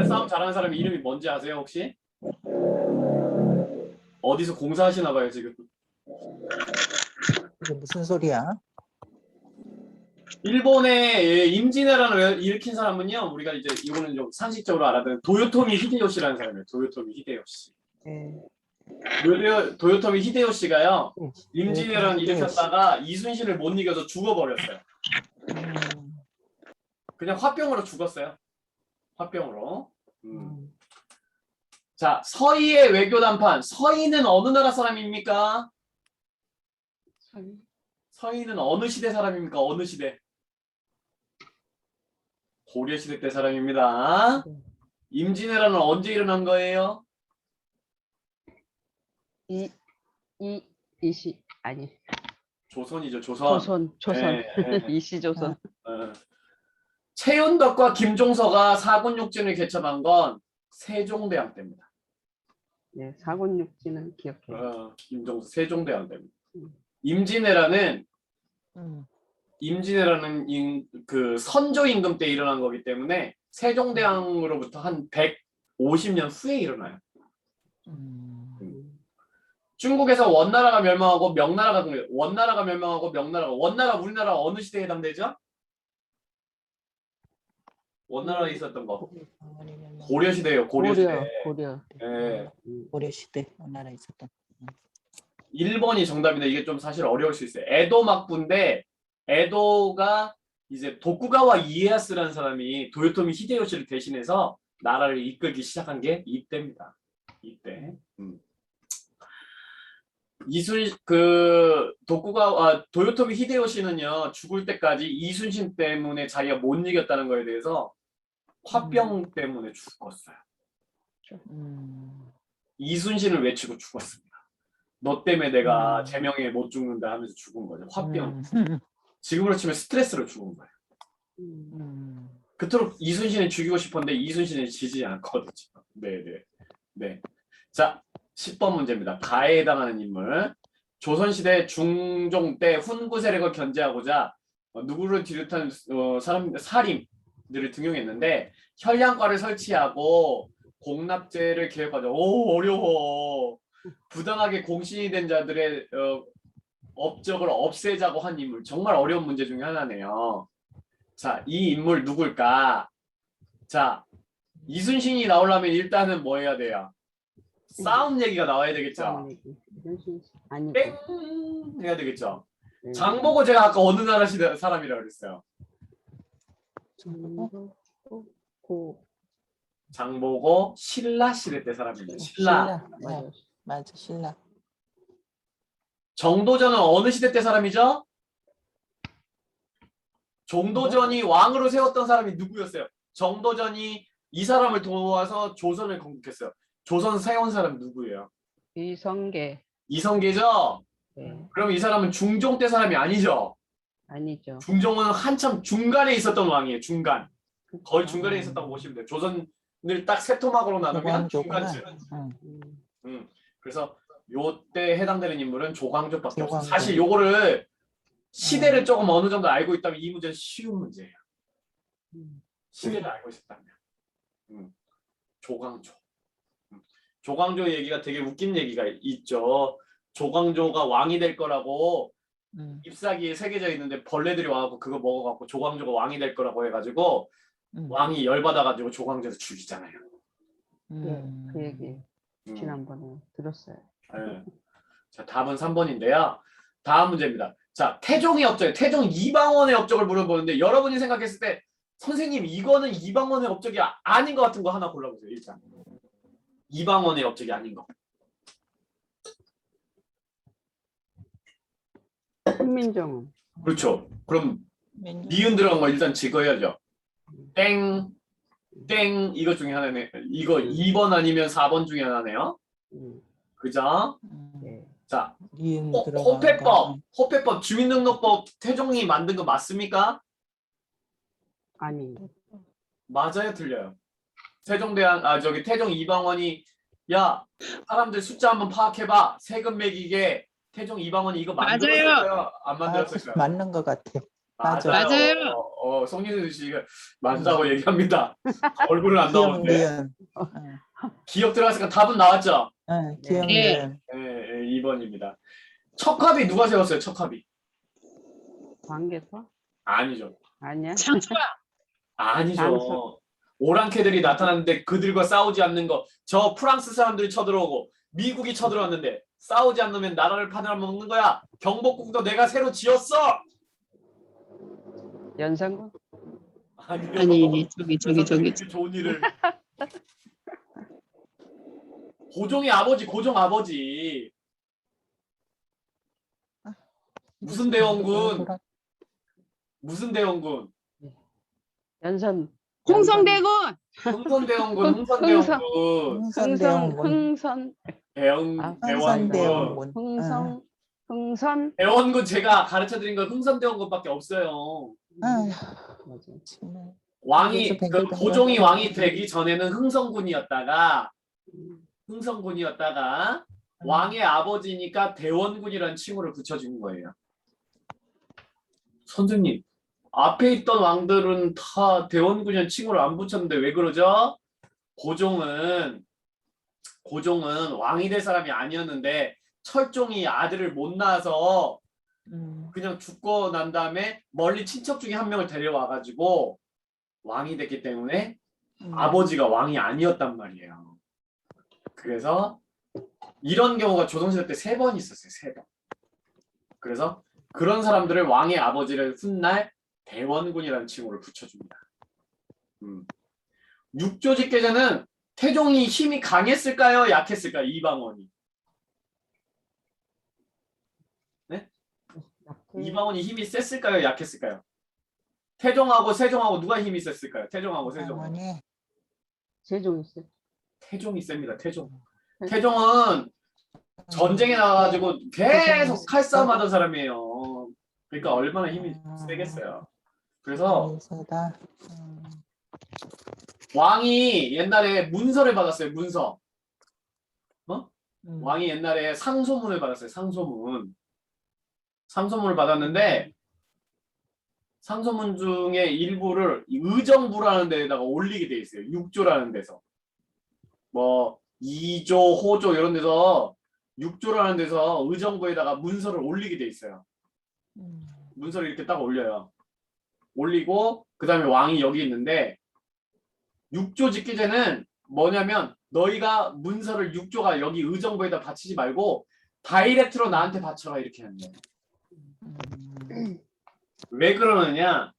싸움 잘하는 사람이 이름이 뭔지 아세요 혹시? 어디서 공사하시나 봐요 지금. 이게 무슨 소리야? 일본의 임진왜란을 일으킨 사람은요 우리가 이제 이거는 좀 상식적으로 알아듣는 도요토미 히데요시라는 사람이에요. 도요토미 히데요시. 네. 도요토미 히데요시가요 임진왜란 히데요시. 일으켰다가 이순신을 못 이겨서 죽어버렸어요. 그냥 화병으로 죽었어요. 화병으로. 자, 서희의 외교 담판. 서희는 어느 나라 사람입니까? 서희는 어느 시대 사람입니까? 어느 시대? 고려시대 때 사람입니다. 임진왜란은 언제 일어난 거예요? 이시 아니 조선이죠. 조선. 조선 네. 이시조선. 최윤덕과 김종서가 사군육진을 개첩한 건 세종대왕 때입니다. 네, 사군육진은 기억해요. 김종서 세종대왕 때입니다. 임진왜란은 그 선조 임금 때 일어난 거기 때문에 세종대왕으로부터 한 150년 후에 일어나요. 중국에서 원나라가 멸망하고 원나라 우리나라 어느 시대에 해당되죠? 원나라에 있었던 거 고려시대예요. 고려시대. 고려. 예. 고려시대 원나라에 있었던. 일본이 정답인데 이게 좀 사실 어려울 수 있어요. 에도 막부인데 에도가 이제 도쿠가와 이에야스라는 사람이 도요토미 히데요시를 대신해서 나라를 이끌기 시작한 게 이때입니다. 이때. 도요토미 히데요시는요 죽을 때까지 이순신 때문에 자기가 못 이겼다는 거에 대해서 화병 때문에 죽었어요. 이순신을 외치고 죽었습니다. 너 때문에 내가 제명에 못 죽는다 하면서 죽은 거죠. 화병. 지금으로 치면 스트레스로 죽은 거예요. 그토록 이순신을 죽이고 싶었는데 이순신을 지지 않거든요. 네네. 네. 자, 10번 문제입니다. 가해에 해당하는 인물. 조선시대 중종 때 훈구 세력을 견제하고자 누구를 비롯한 사림들을 등용했는데 현량과를 설치하고 공납제를 개혁하자. 오, 어려워. 부당하게 공신이 된 자들의 업적을 없애자고 한 인물. 정말 어려운 문제 중에 하나네요. 자, 이 인물 누굴까? 자, 이순신이 나오려면 일단은 뭐 해야 돼요? 싸움 얘기가 나와야 되겠죠? 아니고. 땡 해야 되겠죠? 네. 장보고 제가 아까 어느 나라 시대 사람이라고 그랬어요? 고. 장보고 신라 시대 때 사람입니다. 신라. 맞아. 네, 맞아, 신라. 정도전은 어느 시대 때 사람이죠? 정도전이 왕으로 세웠던 사람이 누구였어요? 정도전이 이 사람을 도와서 조선을 건국했어요. 조선 세운 사람 누구예요? 이성계. 이성계죠? 네. 그럼 이 사람은 중종 때 사람이 아니죠? 아니죠. 중종은 한참 중간에 있었던 왕이에요. 중간. 거의 중간에 음. 있었다고 보시면 돼요. 조선을 딱 세 토막으로 나누면 조광조구나. 중간쯤. 그래서 요때 해당되는 인물은 조광조밖에 없어요. 조광조. 사실 요거를 시대를 조금 어느 정도 알고 있다면 이 문제는 쉬운 문제예요. 시대를 알고 있었다면. 조광조. 조광조 얘기가 되게 웃긴 얘기가 있죠. 조광조가 왕이 될 거라고 잎사귀에 새겨져 있는데 벌레들이 와갖고 그거 먹어갖고 조광조가 왕이 될 거라고 해가지고 왕이 열받아가지고 조광조를 죽이잖아요. 네, 그 얘기 지난번에 들었어요. 네. 자, 답은 3번인데요. 다음 문제입니다. 자, 태종의 업적, 태종 이방원의 업적을 물어보는데 여러분이 생각했을 때 선생님 이거는 이방원의 업적이 아닌 것 같은 거 하나 골라보세요. 일단 이방원의 업적이 아닌 거. 훈민정음. 그렇죠. 그럼 니은 들어간 거 일단 찍어야죠. 땡, 땡 이거 중에 하나네. 이거 2번 아니면 4번 중에 하나네요. 그죠? 네. 자, 니은 들어간 호패법, 호패법 주민등록법 태종이 만든 거 맞습니까? 아니. 맞아요, 틀려요. 태종 이방원이 야 사람들 숫자 한번 파악해봐. 세금 매기게 태종 이방원이 이거 만들었을까요? 안 만들었을까요? 맞는 것 같아. 맞아. 맞아요. 송민수 씨가 맞다고 얘기합니다. 얼굴은 안 나오는데. 기억니은. 기억 들어갔으니까 답은 나왔죠? 기억니은. 네, 2번입니다. 척합이 누가 세웠어요? 척합이? 광개토? 아니죠. 아니야? 장수왕. 아니죠. 장수. 오랑캐들이 나타났는데 그들과 싸우지 않는 거. 저 프랑스 사람들이 쳐들어오고 미국이 쳐들어왔는데 싸우지 않으면 나라를 팔아먹는 거야. 경복궁도 내가 새로 지었어. 연산군? 아니요. 아니 저기 그 좋은 일을. 고종의 아버지, 고종 아버지. 무슨 대원군? 무슨 대원군? 연선. 홍성대군. 흥선대원군, 흥선. 흥선대원군. 흥선. 대원군. 흥선대원군. 흥선. 대원군 제가 가르쳐드린 건 흥선대원군밖에 없어요. 아휴, 맞아. 정말. 왕이 그래서 그 뱅글뱅글 고종이 하고. 왕이 되기 전에는 흥선군이었다가 왕의 아버지니까 대원군이라는 칭호를 붙여준 거예요. 선생님, 앞에 있던 왕들은 다 대원군이라는 칭호를 안 붙였는데 왜 그러죠? 고종은 왕이 될 사람이 아니었는데 철종이 아들을 못 낳아서 그냥 죽고 난 다음에 멀리 친척 중에 한 명을 데려와가지고 왕이 됐기 때문에 아버지가 왕이 아니었단 말이에요. 그래서 이런 경우가 조선시대 때 3번 있었어요. 3번. 그래서 그런 사람들을 왕의 아버지를 훗날 대원군이라는 칭호를 붙여줍니다. 육조직계제는 태종이 힘이 강했을까요? 약했을까요? 이방원이. 네? 이방원이 힘이 셌을까요? 약했을까요? 태종하고 세종하고 누가 힘이 셌을까요? 태종하고 세종하고. 세종 있어. 태종이 셉니다. 태종은 전쟁에 나와가지고 계속 칼싸움하던 사람이에요. 그러니까 얼마나 힘이 세겠어요. 그래서 그래서다. 왕이 옛날에 문서를 받았어요. 문서. 음. 왕이 옛날에 상소문을 받았어요. 상소문을 받았는데 상소문 중에 일부를 이 의정부라는 데에다가 올리게 돼 있어요. 육조라는 데서. 뭐 2조, 호조 이런 데서 육조라는 데서 의정부에다가 문서를 올리게 돼 있어요. 문서를 이렇게 딱 올려요. 올리고 그다음에 왕이 여기 있는데 육조 짓기 전에는 뭐냐면 너희가 문서를 육조가 여기 의정부에다 바치지 말고 다이렉트로 나한테 바쳐라 이렇게 하는 거예요. 왜 그러느냐?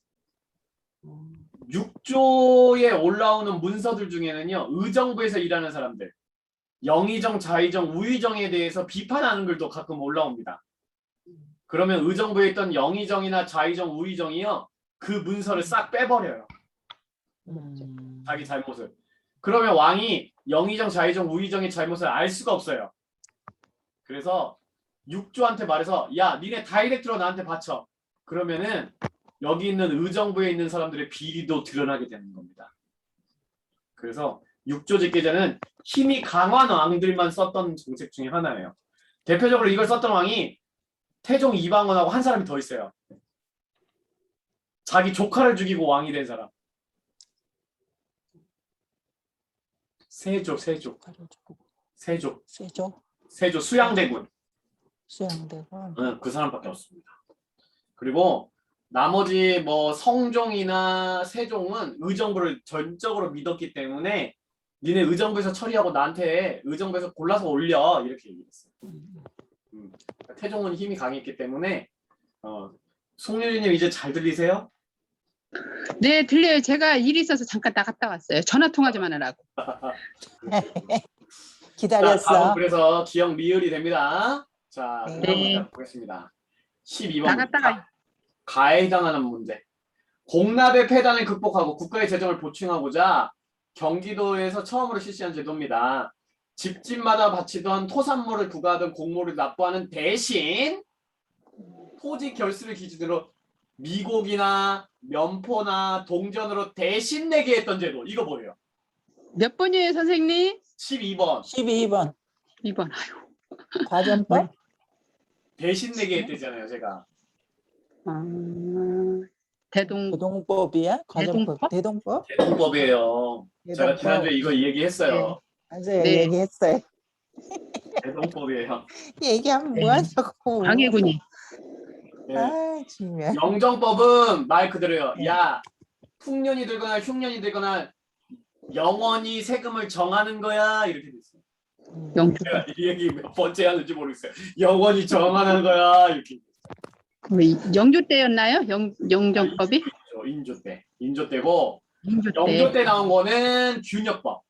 육조에 올라오는 문서들 중에는요 의정부에서 일하는 사람들 영의정, 자의정, 우의정에 대해서 비판하는 글도 가끔 올라옵니다. 그러면 의정부에 있던 영의정이나 자의정, 우의정이요 그 문서를 싹 빼버려요. 자기 잘못을. 그러면 왕이 영의정, 자의정, 우의정의 잘못을 알 수가 없어요. 그래서 육조한테 말해서 야 니네 다이렉트로 나한테 바쳐. 그러면은 여기 있는 의정부에 있는 사람들의 비리도 드러나게 되는 겁니다. 그래서 육조 직계제는 힘이 강한 왕들만 썼던 정책 중에 하나예요. 대표적으로 이걸 썼던 왕이 태종 이방원하고 한 사람이 더 있어요. 자기 조카를 죽이고 왕이 된 사람. 세조 수양대군. 그 사람밖에 없습니다. 그리고 나머지 뭐 성종이나 세종은 의정부를 전적으로 믿었기 때문에 니네 의정부에서 처리하고 나한테 의정부에서 골라서 올려 이렇게 얘기했어요. 태종은 힘이 강했기 때문에 송유리님 이제 잘 들리세요? 네, 들려요. 제가 일이 있어서 잠깐 나갔다 왔어요. 전화 통화 좀 하느라고. 기다렸어. 자, 답은 그래서 기억 리을이 됩니다. 자, 네. 다음 문제 보겠습니다. 12번 나갔다가 가에 해당하는 문제. 공납의 폐단을 극복하고 국가의 재정을 보충하고자 경기도에서 처음으로 실시한 제도입니다. 집집마다 바치던 토산물을 부과하던 공모를 납부하는 대신 토지 결수를 기준으로 미곡이나 면포나 동전으로 대신 내게 했던 제도. 이거 뭐예요? 몇 번이에요, 선생님? 12번. 12번 2번. 아유. 과전법. 대신 내게 했대잖아요, 제가. 대동 대동법이야? 과전법. 대동법? 대동법이에요. 제가 지난주에 이거 얘기했어요. 맞아요. 네. 얘기했어요. 대동법이에요. 얘기하면 뭐하냐고. 방해군이. 네. 아, 정말. 영정법은 말 그대로요. 네. 야, 풍년이 들거나 흉년이 들거나 영원히 세금을 정하는 거야 이렇게 됐어요. 영주. 제가 이 얘기 몇 번째 하는지 모르겠어요. 영원히 정하는 거야 이렇게. 영조 때였나요? 영정법이? 인조 때고 영조 영조 때. 때 나온 거는 균역법.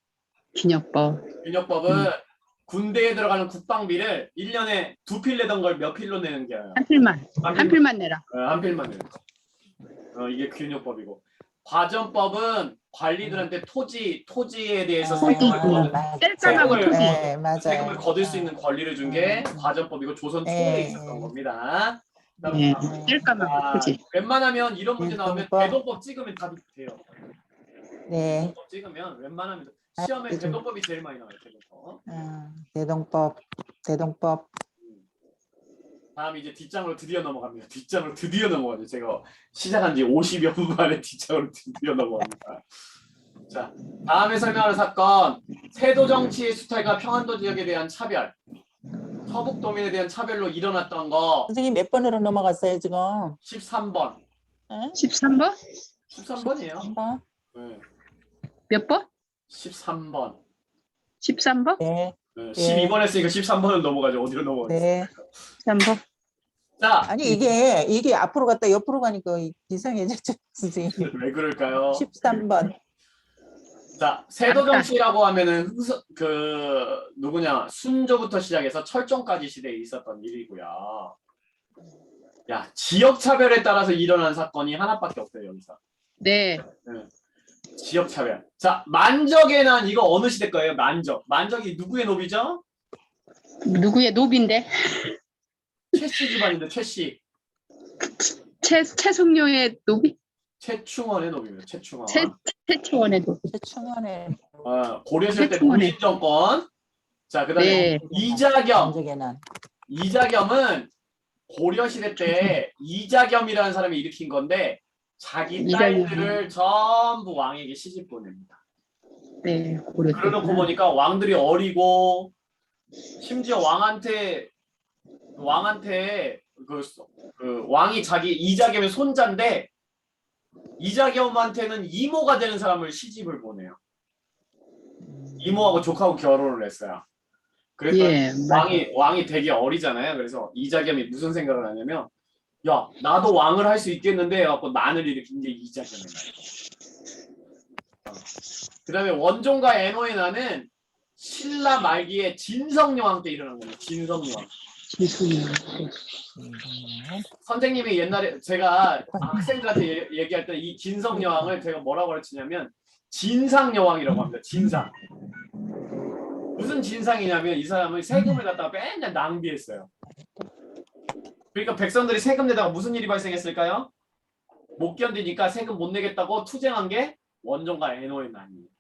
균역법. 균역법은 군대에 들어가는 국방비를 1년에 2필 내던 걸 몇 필로 내는 게 아니라 한 필만 내라. 한 필만 내는 거. 이게 균역법이고 과전법은 관리들한테 토지에 대해서 세금을 거둘 수 있는 권리를 준 게 과전법이고 조선 초에 있었던 겁니다. 네. 뗄까봐 토지. 웬만하면 이런 문제 나오면 대동법 찍으면 답이 돼요. 네. 대동법 찍으면 웬만하면 시험에 대동법이 제일 많이 나와요. 대동법. 다음 이제 뒷장으로 드디어 넘어갑니다. 제가 시작한 지 50여 분 만에 뒷장으로 드디어 넘어갑니다. 자, 다음에 설명하는 사건 세도 정치의 수탈과 평안도 지역에 대한 차별, 서북도민에 대한 차별로 일어났던 거. 선생님 몇 번으로 넘어갔어요 지금? 13번. 13번? 13번이에요. 네. 몇 번? 13번. 13번? 네. 12번 했으니까 13번을 넘어가죠. 어디로 넘어가죠? 네. 13번. 자, 아니 이게 앞으로 갔다 옆으로 가니까 이상해졌죠 선생님. 왜 그럴까요? 13번. 자, 세도정치라고 하면은 누구냐 순조부터 시작해서 철종까지 시대에 있었던 일이고요. 야, 지역 차별에 따라서 일어난 사건이 하나밖에 없어요 여기서. 네. 지역 차별. 자, 만적의 난 이거 어느 시대 거예요? 만적이 누구의 노비죠? 누구의 노비인데? 최씨 집안인데 최씨. 최숙녀의 노비? 최충원의 노비입니다. 최충원. 최초원의 노. 최충원의 고려시대 때 최충원의. 무신 정권. 자, 그다음에 네. 이자겸. 전적의 난. 이자겸은 고려시대 때 이자겸이라는 사람이 일으킨 건데 자기 이자겸. 딸들을 전부 왕에게 시집 보냅니다. 네. 고려 때. 그러놓고 보니까 왕들이 어리고 심지어 왕한테 그 왕이 자기 이자겸의 손자인데 이자겸한테는 이모가 되는 사람을 시집을 보내요. 이모하고 조카하고 결혼을 했어요. 그래서 예. 왕이 되게 어리잖아요. 그래서 이자겸이 무슨 생각을 하냐면, 야, 나도 왕을 할 수 있겠는데 해갖고 난을 일으킨 게 이자겸이에요. 그다음에 원종과 에노에나는 신라 말기에 진성여왕 때 일어난 겁니다. 진성여왕. 지순이요. 선생님이 옛날에 제가 학생들한테 얘기할 때 이 진성여왕을 제가 뭐라고 가르치냐면 진상여왕이라고 합니다. 진상. 무슨 진상이냐면 이 사람은 세금을 갖다가 맨날 낭비했어요. 그러니까 백성들이 세금 내다가 무슨 일이 발생했을까요? 못 견디니까 세금 못 내겠다고 투쟁한 게 원종과 에노에나입니다.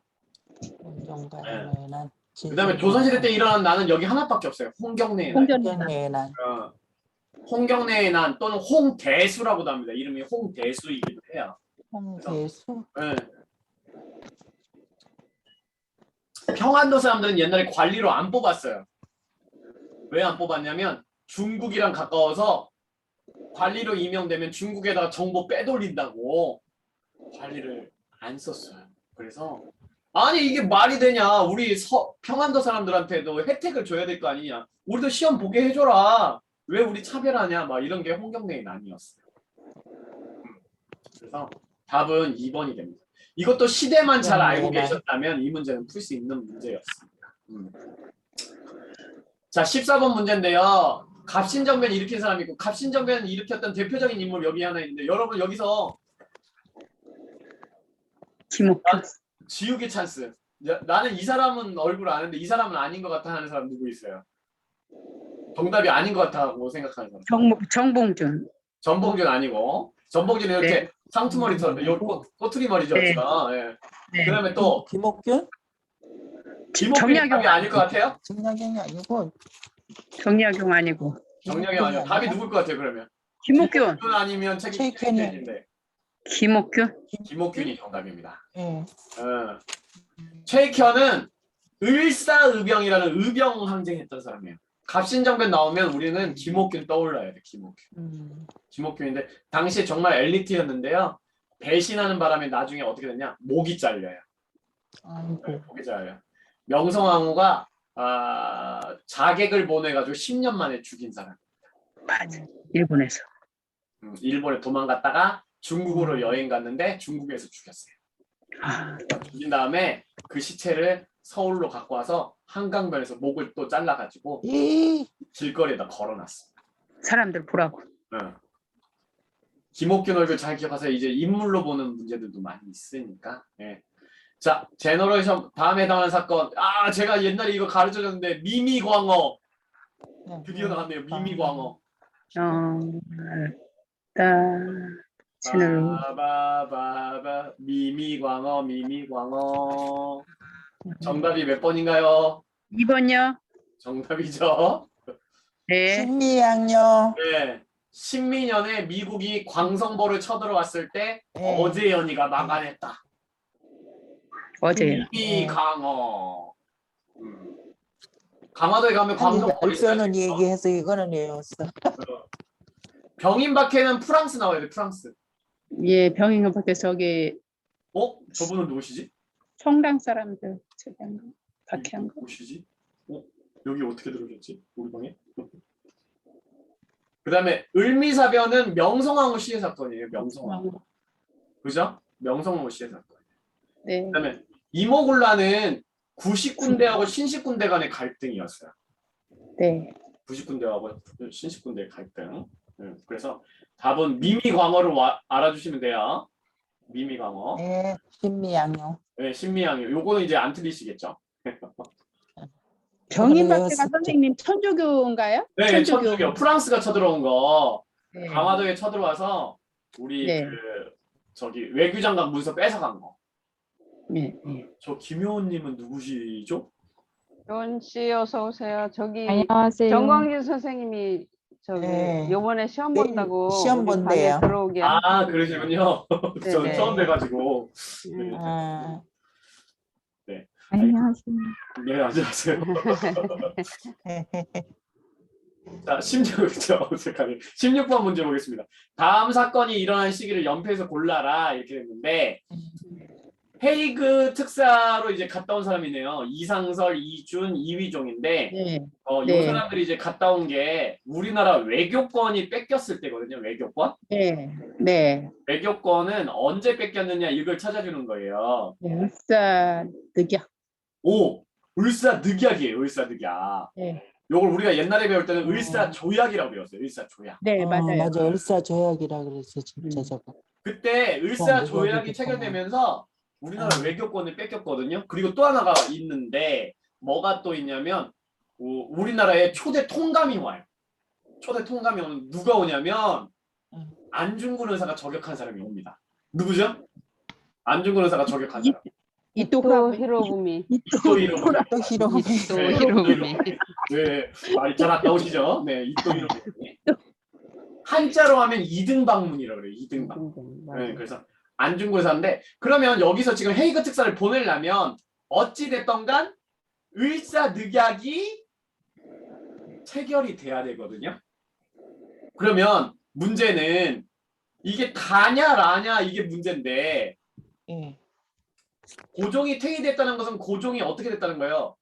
원종과 네. 에노에난. 그다음에 조선시대 때 일어난 난은 여기 하나밖에 없어요. 홍경래의 난. 홍경래의 난. 홍경래의 난 또는 홍대수라고도 합니다. 이름이 홍대수이기도 해요. 홍대수. 네. 평안도 사람들은 옛날에 관리로 안 뽑았어요. 왜 안 뽑았냐면 중국이랑 가까워서 관리로 임명되면 중국에다가 정보 빼돌린다고 관리를 안 썼어요. 그래서 아니 이게 말이 되냐? 우리 평안도 사람들한테도 혜택을 줘야 될 거 아니냐? 우리도 시험 보게 해줘라. 왜 우리 차별하냐? 막 이런 게 홍경래의 난이었어요. 그래서 답은 2번이 됩니다. 이것도 시대만 잘 알고 계셨다면 이 문제는 풀 수 있는 문제였습니다. 자, 14번 문제인데요. 갑신정변 일으킨 사람이 있고 갑신정변 일으켰던 대표적인 인물 여기 하나 있는데 여러분 여기서 지목. 지우개 찬스. 나는 이 사람은 얼굴 아는데 이 사람은 아닌 것 같아 하는 사람 누구 있어요? 정답이 아닌 것 같다고 생각하는 사람. 정봉준. 전봉준 아니고 전봉준은 이렇게 상투머리처럼 꼬투리 머리죠. 네. 네. 네. 그다음에 또 김옥균? 김옥균이 정약용. 답이 아닐 것 같아요? 정약용이 아니고 정약용 아니고. 정약용 아니요. 답이 누굴 것 같아요 그러면? 김옥균. 김옥균 아니면 최익현인데 김옥균. 김옥균이 정답입니다. 예. 최익현은 을사의병이라는 의병 항쟁했던 사람이에요. 갑신정변 나오면 우리는 김옥균 떠올라야 돼. 김옥균인데 당시에 정말 엘리트였는데요. 배신하는 바람에 나중에 어떻게 됐냐? 목이 잘려요. 아이고. 네, 목이 잘려요. 명성황후가 자객을 보내가지고 10년 만에 죽인 사람. 맞아. 일본에서. 일본에 도망갔다가 중국으로 여행 갔는데 중국에서 죽였어요. 아, 죽인 다음에 그 시체를 서울로 갖고 와서 한강변에서 목을 또 잘라가지고 길거리에다 걸어놨습니다. 사람들 보라고. 김옥균 얼굴 잘 기억하세요. 이제 인물로 보는 문제들도 많이 있으니까. 예. 자, 제너레이션 다음에 해당하는 사건. 제가 옛날에 이거 가르쳐줬는데 미미광어. 드디어 나왔네요. 미미광어. 채널. 바바바바 미미광어. 정답이 몇 번인가요? 2번요. 정답이죠. 네. 신미양요. 네. 신민년에 미국이 광성보를 쳐들어왔을 때 네. 어제연이가 막아냈다. 어제요. 미미광어. 강화도에 가면 광성보 있어요. 열변은 얘기해서 이거는 외웠어. 병인박해는 프랑스 나와야 돼. 프랑스. 예, 병인가 밖에 저기 저분은 누구시지? 성당 사람들 저기 박해한 거. 누구시지? 여기 어떻게 들어오셨지? 우리 방에? 그다음에 을미사변은 명성황후 시해 사건이에요. 명성황후. 그죠? 명성황후 시해 사건. 네. 그다음에 이모군란은 구식군대하고 신식군대 간의 갈등이었어요. 네. 구식군대하고 신식군대의 갈등. 그래서 답은 미미광어를 알아주시면 돼요. 미미광어. 네, 신미양요. 네, 신미양요. 요거는 이제 안 틀리시겠죠? 병인박해가 선생님 천주교인가요? 네, 천주교. 프랑스가 쳐들어온 거. 네. 강화도에 쳐들어와서 우리 네. 그 저기 외교장관 문서 뺏어간 거. 네, 네. 저 김효은님은 누구시죠? 요원 씨 어서 오세요. 저기 안녕하세요. 정광진 선생님이 저기 네. 요번에 시험 내일 본다고 시험 우리 방에 본대요. 들어오게 아, 하셨는데. 그러시군요. 전 네네. 처음 뵈가지고. 아, 안녕하세요. 네, 안녕하세요. 자, 16번 문제 보겠습니다. 다음 사건이 일어난 시기를 연폐해서 골라라 이렇게 됐는데 헤이그 특사로 이제 갔다 온 사람이네요. 이상설, 이준, 이휘종인데 네. 요 네. 사람들이 이제 갔다 온 게 우리나라 외교권이 뺏겼을 때거든요. 외교권. 네. 네. 외교권은 언제 뺏겼느냐 이걸 찾아주는 거예요. 울사 늑약. 오, 을사늑약이에요. 을사늑약. 네. 요걸 우리가 옛날에 배울 때는 을사조약이라고 배웠어요. 을사조약. 네, 맞아요. 맞아. 을사조약이라 그랬어, 진짜 저거. 그때 을사조약이 체결되면서 우리나라 외교권을 뺏겼거든요. 그리고 또 하나가 있는데 뭐가 또 있냐면 우리나라에 초대 통감이 와요. 초대 통감이 오면 누가 오냐면 안중근 의사가 저격한 사람이 옵니다. 누구죠? 안중근 의사가 저격한 사람. 이토 이토 히로부미. 이토 히로부미. 또 히로미. 이토 네, 히로부미. 네, 말이 잘 안 나오시죠? 네, 이토 히로부미. 한자로 하면 이등방문이라고 그래요. 이등방. 네, 그래서 안중근 의사인데 그러면 여기서 지금 헤이그 특사를 보내려면 어찌 됐던 간 을사늑약이 체결이 돼야 되거든요. 그러면 문제는 이게 다냐 라냐 이게 문제인데 예. 고종이 퇴위됐다는 것은 고종이 어떻게 됐다는 거예요?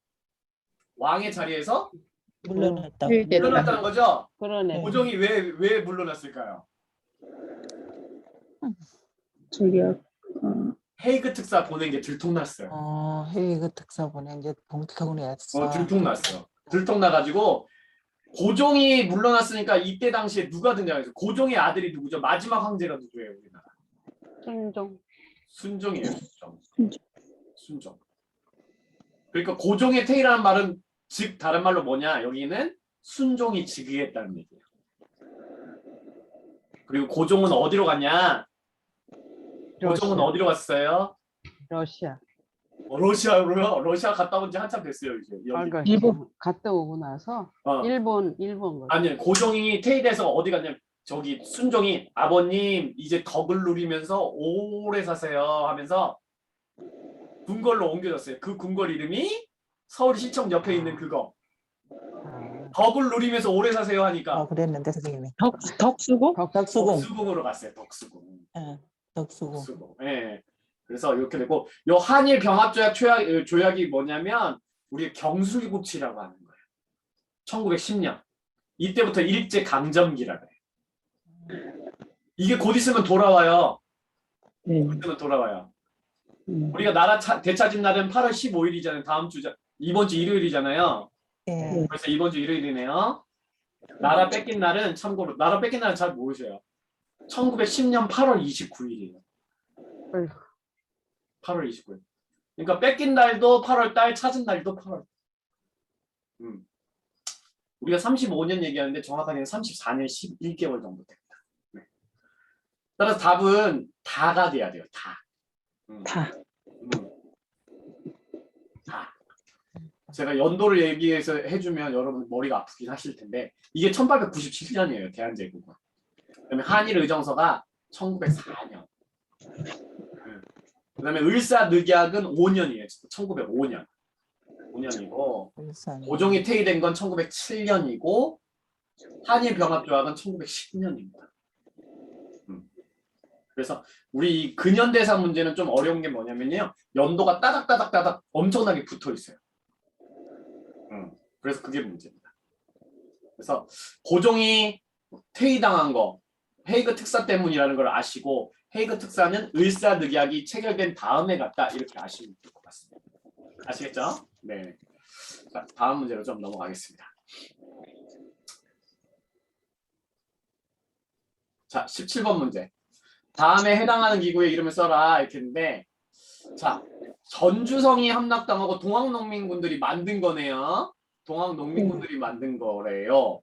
왕의 자리에서 물러났다. 네, 네. 물러났다는 거죠? 그러네. 고종이 왜 물러났을까요? 저기요. 헤이그 특사 보낸 게 들통났어요. 헤이그 특사 보낸 게 봉투냈어. 들통났어요. 들통나가지고 고종이 물러났으니까 이때 당시에 누가 등장했어요? 고종의 아들이 누구죠? 마지막 황제가 누구예요? 우리나라. 순종. 순종이에요. 순종. 그러니까 고종의 퇴위라는 말은 즉 다른 말로 뭐냐? 여기는 순종이 즉위했다는 얘기예요. 그리고 고종은 어디로 갔냐? 고종은 어디로 갔어요? 러시아. 러시아로요? 러시아 갔다 온 지 한참 됐어요 이제. 여기. 그러니까 일본. 갔다 오고 나서 어. 일본 거. 아니 고종이 퇴위돼서 어디 갔냐? 저기 순종이 아버님 이제 덕을 누리면서 오래 사세요 하면서 궁궐로 옮겨졌어요. 그 궁궐 이름이 서울시청 옆에 있는 그거. 덕을 누리면서 오래 사세요 하니까 그랬는데 선생님이. 덕수고? 덕수궁. 덕수궁으로 갔어요. 덕수궁. 덕수궁. 덕수궁. 예. 그래서 이렇게 되고 요 한일 병합조약 조약이 뭐냐면 우리 경술국치라고 하는 거예요. 1910년. 이때부터 일제 강점기라 그래요. 이게 곧 있으면 돌아와요. 네. 곧 있으면 돌아와요. 우리가 나라 되찾은 날은 8월 15일이잖아요. 다음 주 이번 주 일요일이잖아요. 예. 그래서 이번 주 일요일이네요. 나라 뺏긴 날은 참고로 나라 뺏긴 날은 잘 모르세요. 1910년 8월 29일이에요. 8월 29일. 그러니까 뺏긴 날도 8월 달, 찾은 날도 8월. 우리가 35년 얘기하는데 정확하게는 34년 11개월 정도 됩니다. 네. 따라서 답은 다가 돼야 돼요. 다. 다. 다. 제가 연도를 얘기해서 해주면 여러분 머리가 아프긴 하실 텐데 이게 1897년이에요. 대한제국은. 그다음에 한일의정서가 1904년. 그다음에 을사늑약은 5년이에요. 1905년. 5년이고 고종이 퇴위된 건 1907년이고 한일병합조약은 1910년입니다. 그래서 우리 이 근현대사 문제는 좀 어려운 게 뭐냐면요. 연도가 따닥따닥따닥 엄청나게 붙어 있어요. 그래서 그게 문제입니다. 그래서 고종이 퇴위당한 거 헤이그 특사 때문이라는 걸 아시고 헤이그 특사는 을사늑약이 체결된 다음에 갔다 이렇게 아시면 될 것 같습니다. 아시겠죠? 네. 자, 다음 문제로 좀 넘어가겠습니다. 자, 17번 문제. 다음에 해당하는 기구의 이름을 써라 이렇게 했는데 자, 전주성이 함락당하고 동학농민군들이 만든 거네요. 동학농민군들이 만든 거래요.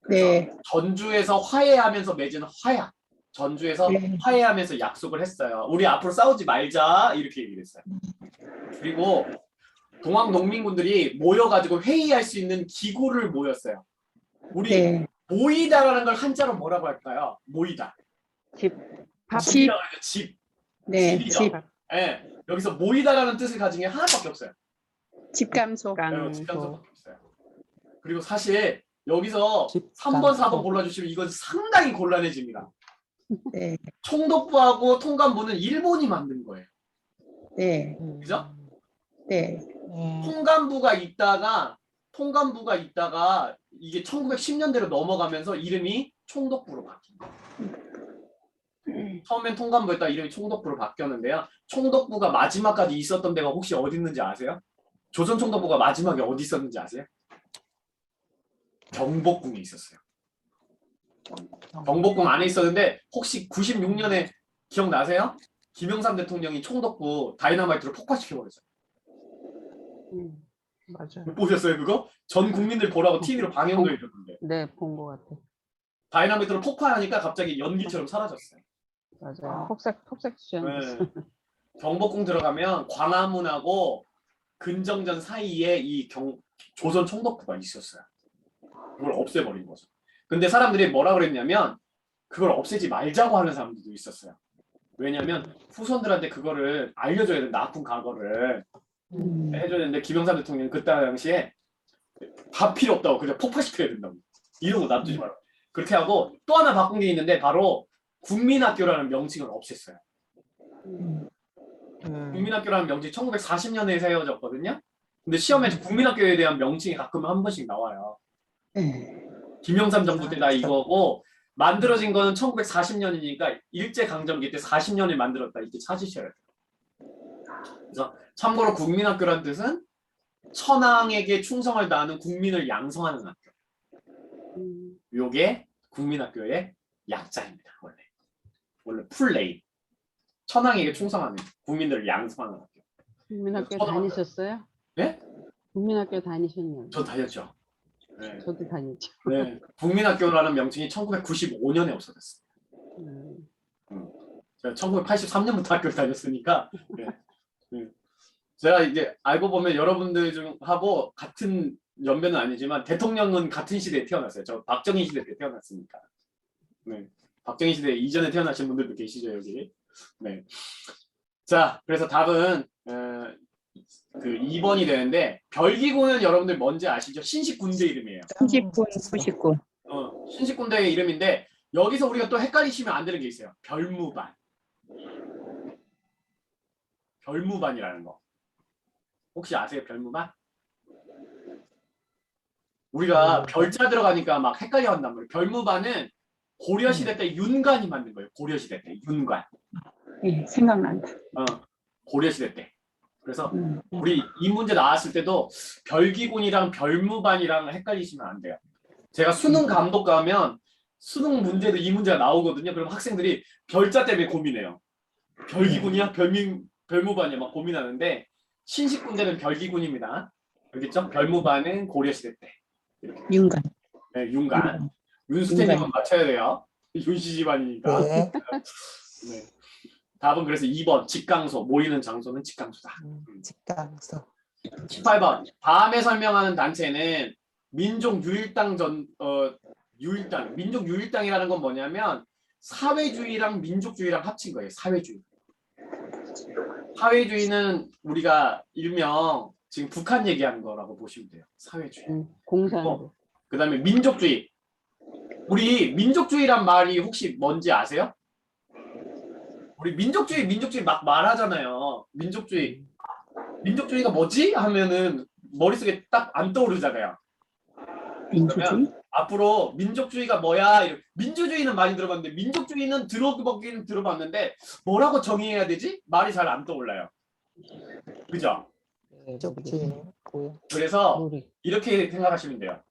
그래서 네. 전주에서 화해하면서 맺은 화약. 전주에서 네. 화해하면서 약속을 했어요. 우리 앞으로 싸우지 말자 이렇게 얘기를 했어요. 그리고 동학 농민군들이 모여가지고 회의할 수 있는 기구를 모였어요. 우리 네. 모이다라는 걸 한자로 뭐라고 할까요? 모이다. 집. 집. 집이라고 하죠. 집. 네. 집이죠. 집. 예. 여기서 모이다라는 뜻을 가진 게 하나밖에 없어요. 집감소. 집장소밖에 없어요. 그리고 사실 여기서 집장소. 3번, 4번 골라주시면 이건 상당히 곤란해집니다. 네. 총독부하고 통감부는 일본이 만든 거예요. 네. 그죠? 네. 통감부가 있다가 이게 1910년대로 넘어가면서 이름이 총독부로 바뀐 거예요. 처음엔 통감부였다가 이름이 총독부로 바뀌었는데요. 총독부가 마지막까지 있었던 데가 혹시 어디 있는지 아세요? 조선 총독부가 마지막에 어디 있었는지 아세요? 경복궁에 있었어요. 경복궁 안에 있었는데 혹시 96년에 기억나세요? 김영삼 대통령이 총독부 다이너마이트로 폭파시켜버렸어요. 맞아요. 못 보셨어요 그거? 전 국민들 보라고 TV로 방영도 해줬는데 네, 본 것 같아. 다이너마이트로 폭파하니까 갑자기 연기처럼 사라졌어요. 맞아요. 폭삭 수정했어. 네. 경복궁 들어가면 광화문하고 근정전 사이에 조선 총독부가 있었어요. 그걸 없애버린 거죠. 근데 사람들이 뭐라 그랬냐면 그걸 없애지 말자고 하는 사람들도 있었어요. 왜냐하면 후손들한테 그거를 알려줘야 된다. 아픈 과거를 해줘야 되는데 김영삼 대통령이 그때 당시에 다 필요 없다고 그냥 폭파시켜야 된다고. 이런 거 놔두지 마라. 그렇게 하고 또 하나 바꾼 게 있는데 바로 국민학교라는 명칭을 없앴어요. 국민학교라는 명칭이 1940년에 세워졌거든요. 근데 시험에 국민학교에 대한 명칭이 가끔 한 번씩 나와요. 네. 김영삼 정부 때다 이거고 만들어진 거는 1940년이니까 일제강점기 때 40년에 만들었다 이렇게 찾으셔야 돼요. 그래서 참고로 국민학교란 뜻은 천황에게 충성을 다하는 국민을 양성하는 학교. 요게 국민학교의 약자입니다. 원래 풀네임. 천황에게 충성하는 국민들을 양성하는 학교. 국민학교 저도 다니셨어요? 네? 국민학교 다니셨나요? 저 다녔죠. 네. 저도 다녔죠. 네. 국민학교라는 명칭이 1995년에 없어졌어요. 제가 1983년부터 학교를 다녔으니까 네. 네. 제가 이제 알고 보면 여러분들 중하고 같은 연배는 아니지만 대통령은 같은 시대에 태어났어요. 저 박정희 시대 때 태어났으니까. 네. 박정희 시대 이전에 태어나신 분들도 계시죠 여기. 네. 자, 그래서 답은 그 2번이 되는데 별기구는 여러분들 뭔지 아시죠? 신식군대 이름이에요. 99. 신식군대의 이름인데 여기서 우리가 또 헷갈리시면 안 되는 게 있어요. 별무반. 별무반이라는 거. 혹시 아세요? 별무반? 우리가 별자 들어가니까 막 헷갈려 한단 말이에요. 별무반은 고려시대 때 윤관이 만든 거예요. 고려시대 때 윤관. 네, 생각난다. 고려시대 때. 그래서 우리 이 문제 나왔을 때도 별기군이랑 별무반이랑 헷갈리시면 안 돼요. 제가 수능 감독 가면 수능 문제도 이 문제가 나오거든요. 그럼 학생들이 별자 때문에 고민해요. 별기군이야? 별무반이야? 막 고민하는데 신식군대는 별기군입니다. 알겠죠? 별무반은 고려시대 때. 이렇게. 윤관. 네, 윤관. 윤수태님은 맞춰야 돼요. 윤씨 집안이니까. 네. 네. 답은 그래서 2번 직강소. 모이는 장소는 직강소다. 직강소. 18번 다음에 설명하는 단체는 민족유일당 유일당. 민족유일당이라는 건 뭐냐면 사회주의랑 민족주의랑 합친 거예요. 사회주의. 사회주의는 우리가 일명 지금 북한 얘기하는 거라고 보시면 돼요. 사회주의. 공산도. 그다음에 민족주의. 우리 민족주의란 말이 혹시 뭔지 아세요? 우리 민족주의 막 말하잖아요. 민족주의가 뭐지? 하면은 머릿속에 딱 안 떠오르잖아요. 민주주의? 앞으로 민족주의가 뭐야? 민주주의는 많이 들어봤는데 민족주의는 들어보긴 들어봤는데 뭐라고 정의해야 되지? 말이 잘 안 떠올라요. 그죠? 민족주의. 그래서 이렇게 생각하시면 돼요.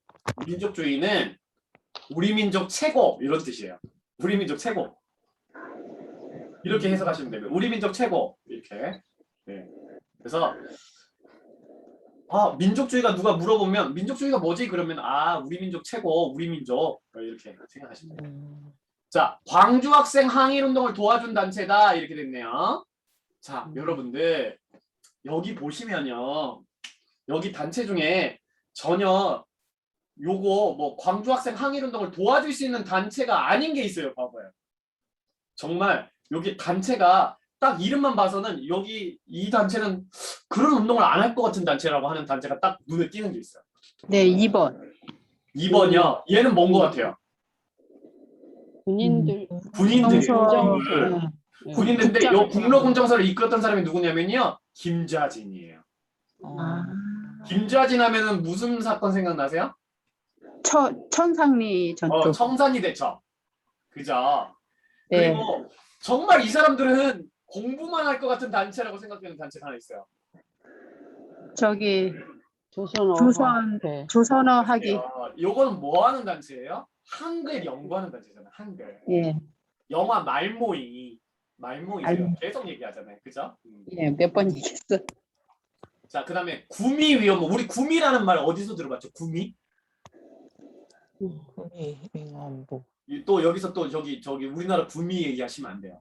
민족주의는 우리 민족 최고 이런 뜻이에요. 우리 민족 최고. 이렇게 해석하시면 됩니다. 우리 민족 최고 이렇게. 네. 그래서 민족주의가 누가 물어보면 민족주의가 뭐지? 그러면 우리 민족 최고, 우리 민족 이렇게 생각하시면 돼요. 자, 광주 학생 항일 운동을 도와준 단체다 이렇게 됐네요. 자, 여러분들 여기 보시면요. 여기 단체 중에 전혀 요거 뭐 광주 학생 항일 운동을 도와줄 수 있는 단체가 아닌 게 있어요. 봐봐요. 정말 여기 단체가 딱 이름만 봐서는 여기 이 단체는 그런 운동을 안 할 것 같은 단체라고 하는 단체가 딱 눈에 띄는 게 있어요. 네, 2번. 2번이요. 얘는 뭔 것 같아요? 군인들 군인들이에요. 정서. 군인들. 네. 군인들인데 요 국장을 국로군정서를 이끌었던 사람이 누구냐면요. 김좌진이에요. 아, 김좌진 하면은 무슨 사건 생각나세요? 천상리 전투. 청산리 대첩. 그죠? 네. 그리고 정말 이 사람들은 공부만 할 것 같은 단체라고 생각되는 단체가 하나 있어요. 저기 조선어 조선- 네. 조선어 하기. 요거는 뭐 하는 단체예요? 한글 연구하는 단체잖아요. 한글. 예, 영화 말모이. 말모이 제가 계속 얘기하잖아요. 그죠? 예, 몇 번 얘기했어. 자, 그다음에 구미위원회. 우리 구미라는 말 어디서 들어봤죠? 구미? 위안부. 또 여기서 또 저기 우리나라 구미 얘기하시면 안 돼요.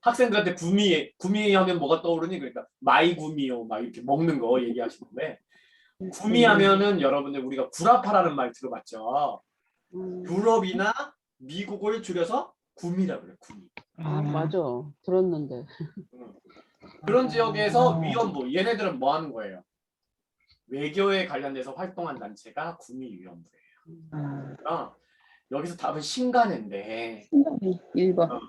학생들한테 구미 하면 뭐가 떠오르니? 그러니까 마이구미요 막 이렇게 먹는 거 얘기하시는데 구미 하면은 여러분들 우리가 구라파라는 말 들어봤죠. 유럽이나 미국을 줄여서 구미라고 그래요. 구미. 아 맞아 들었는데 그런 지역에서 위원부 얘네들은 뭐 하는 거예요? 외교에 관련돼서 활동한 단체가 구미위원부예요. 여기서 답은 신간인데 1번.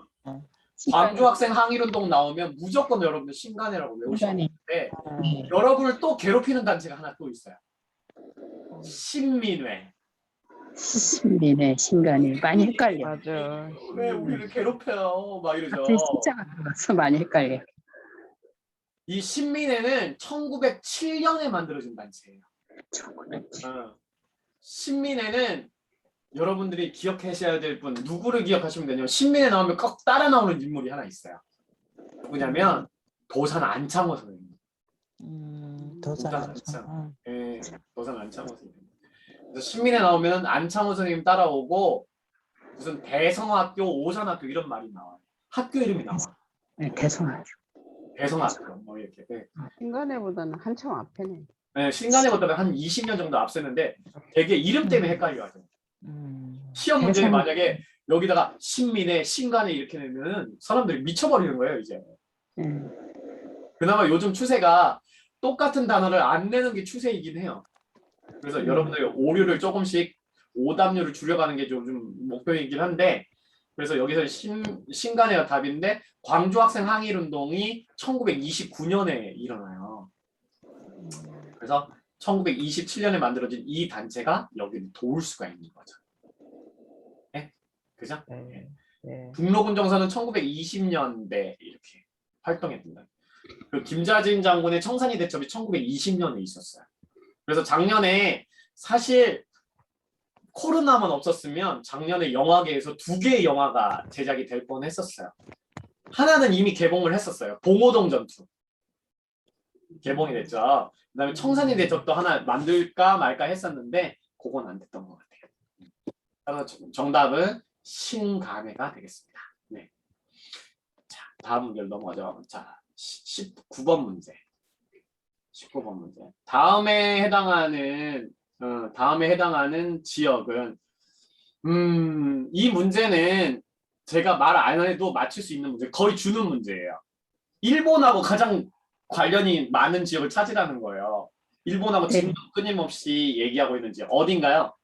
광주 학생 항일운동 나오면 무조건 여러분들 신간이라고 외우셔야 신간이. 되는데 네. 여러분을 또 괴롭히는 단체가 하나 또 있어요. 신민회. 신비네, 신간이. 많이 헷갈려. 맞아 왜 우리를 괴롭혀요? 막 이러죠. 갑자기 숫자가 들어가서 많이 헷갈려. 이 신민회는 1907년에 만들어진 단체예요. 신민회는 여러분들이 기억하셔야 될 분 누구를 기억하시면 되냐면 신민회 나오면 꼭 따라 나오는 인물이 하나 있어요. 누구냐면 도산 안창호 선생님. 도산 도산 안창. 예, 도산 안창호 선생님. 그래서 신민회 나오면 안창호 선생님 따라오고 무슨 대성학교, 오산학교 이런 말이 나와요. 학교 이름이 나와. 네, 대성하죠. 대성학교 뭐 이렇게. 네. 신간회보다는 한참 앞에네 네, 신간회보다는 한 20년 정도 앞서는데 되게 이름 때문에 헷갈려하죠. 시험 문제에 대성- 만약에 여기다가 신민회, 신간회 이렇게 내면 사람들이 미쳐버리는 거예요 이제. 그나마 요즘 추세가 똑같은 단어를 안 내는 게 추세이긴 해요. 그래서 여러분들이 오류를 조금씩 오답률을 줄여가는 게 좀 목표이긴 한데 그래서 여기서 신간회가 답인데 광주 학생 항일 운동이 1929년에 일어나요. 그래서 1927년에 만들어진 이 단체가 여기를 도울 수가 있는 거죠. 네? 그죠? 네. 네. 북로군정서는 1920년대 이렇게 활동했습니다. 그 김좌진 장군의 청산리 대첩이 1920년에 있었어요. 그래서 작년에 사실 코로나만 없었으면 작년에 영화계에서 2개의 영화가 제작이 될 뻔했었어요. 하나는 이미 개봉을 했었어요. 봉오동 전투 개봉이 됐죠. 그다음에 청산리 대첩도 하나 만들까 말까 했었는데 그건 안 됐던 것 같아요. 그래서 정답은 신간회가 되겠습니다. 네. 자, 다음 문제로 넘어가죠. 자, 19번 문제. 19번 문제. 다음에 해당하는 지역은 이 문제는 제가 말 안 해도 맞출 수 있는 문제, 거의 주는 문제예요. 일본하고 가장 관련이 많은 지역을 찾으라는 거예요. 일본하고 네. 지금 끊임없이 얘기하고 있는 지역 어딘가요?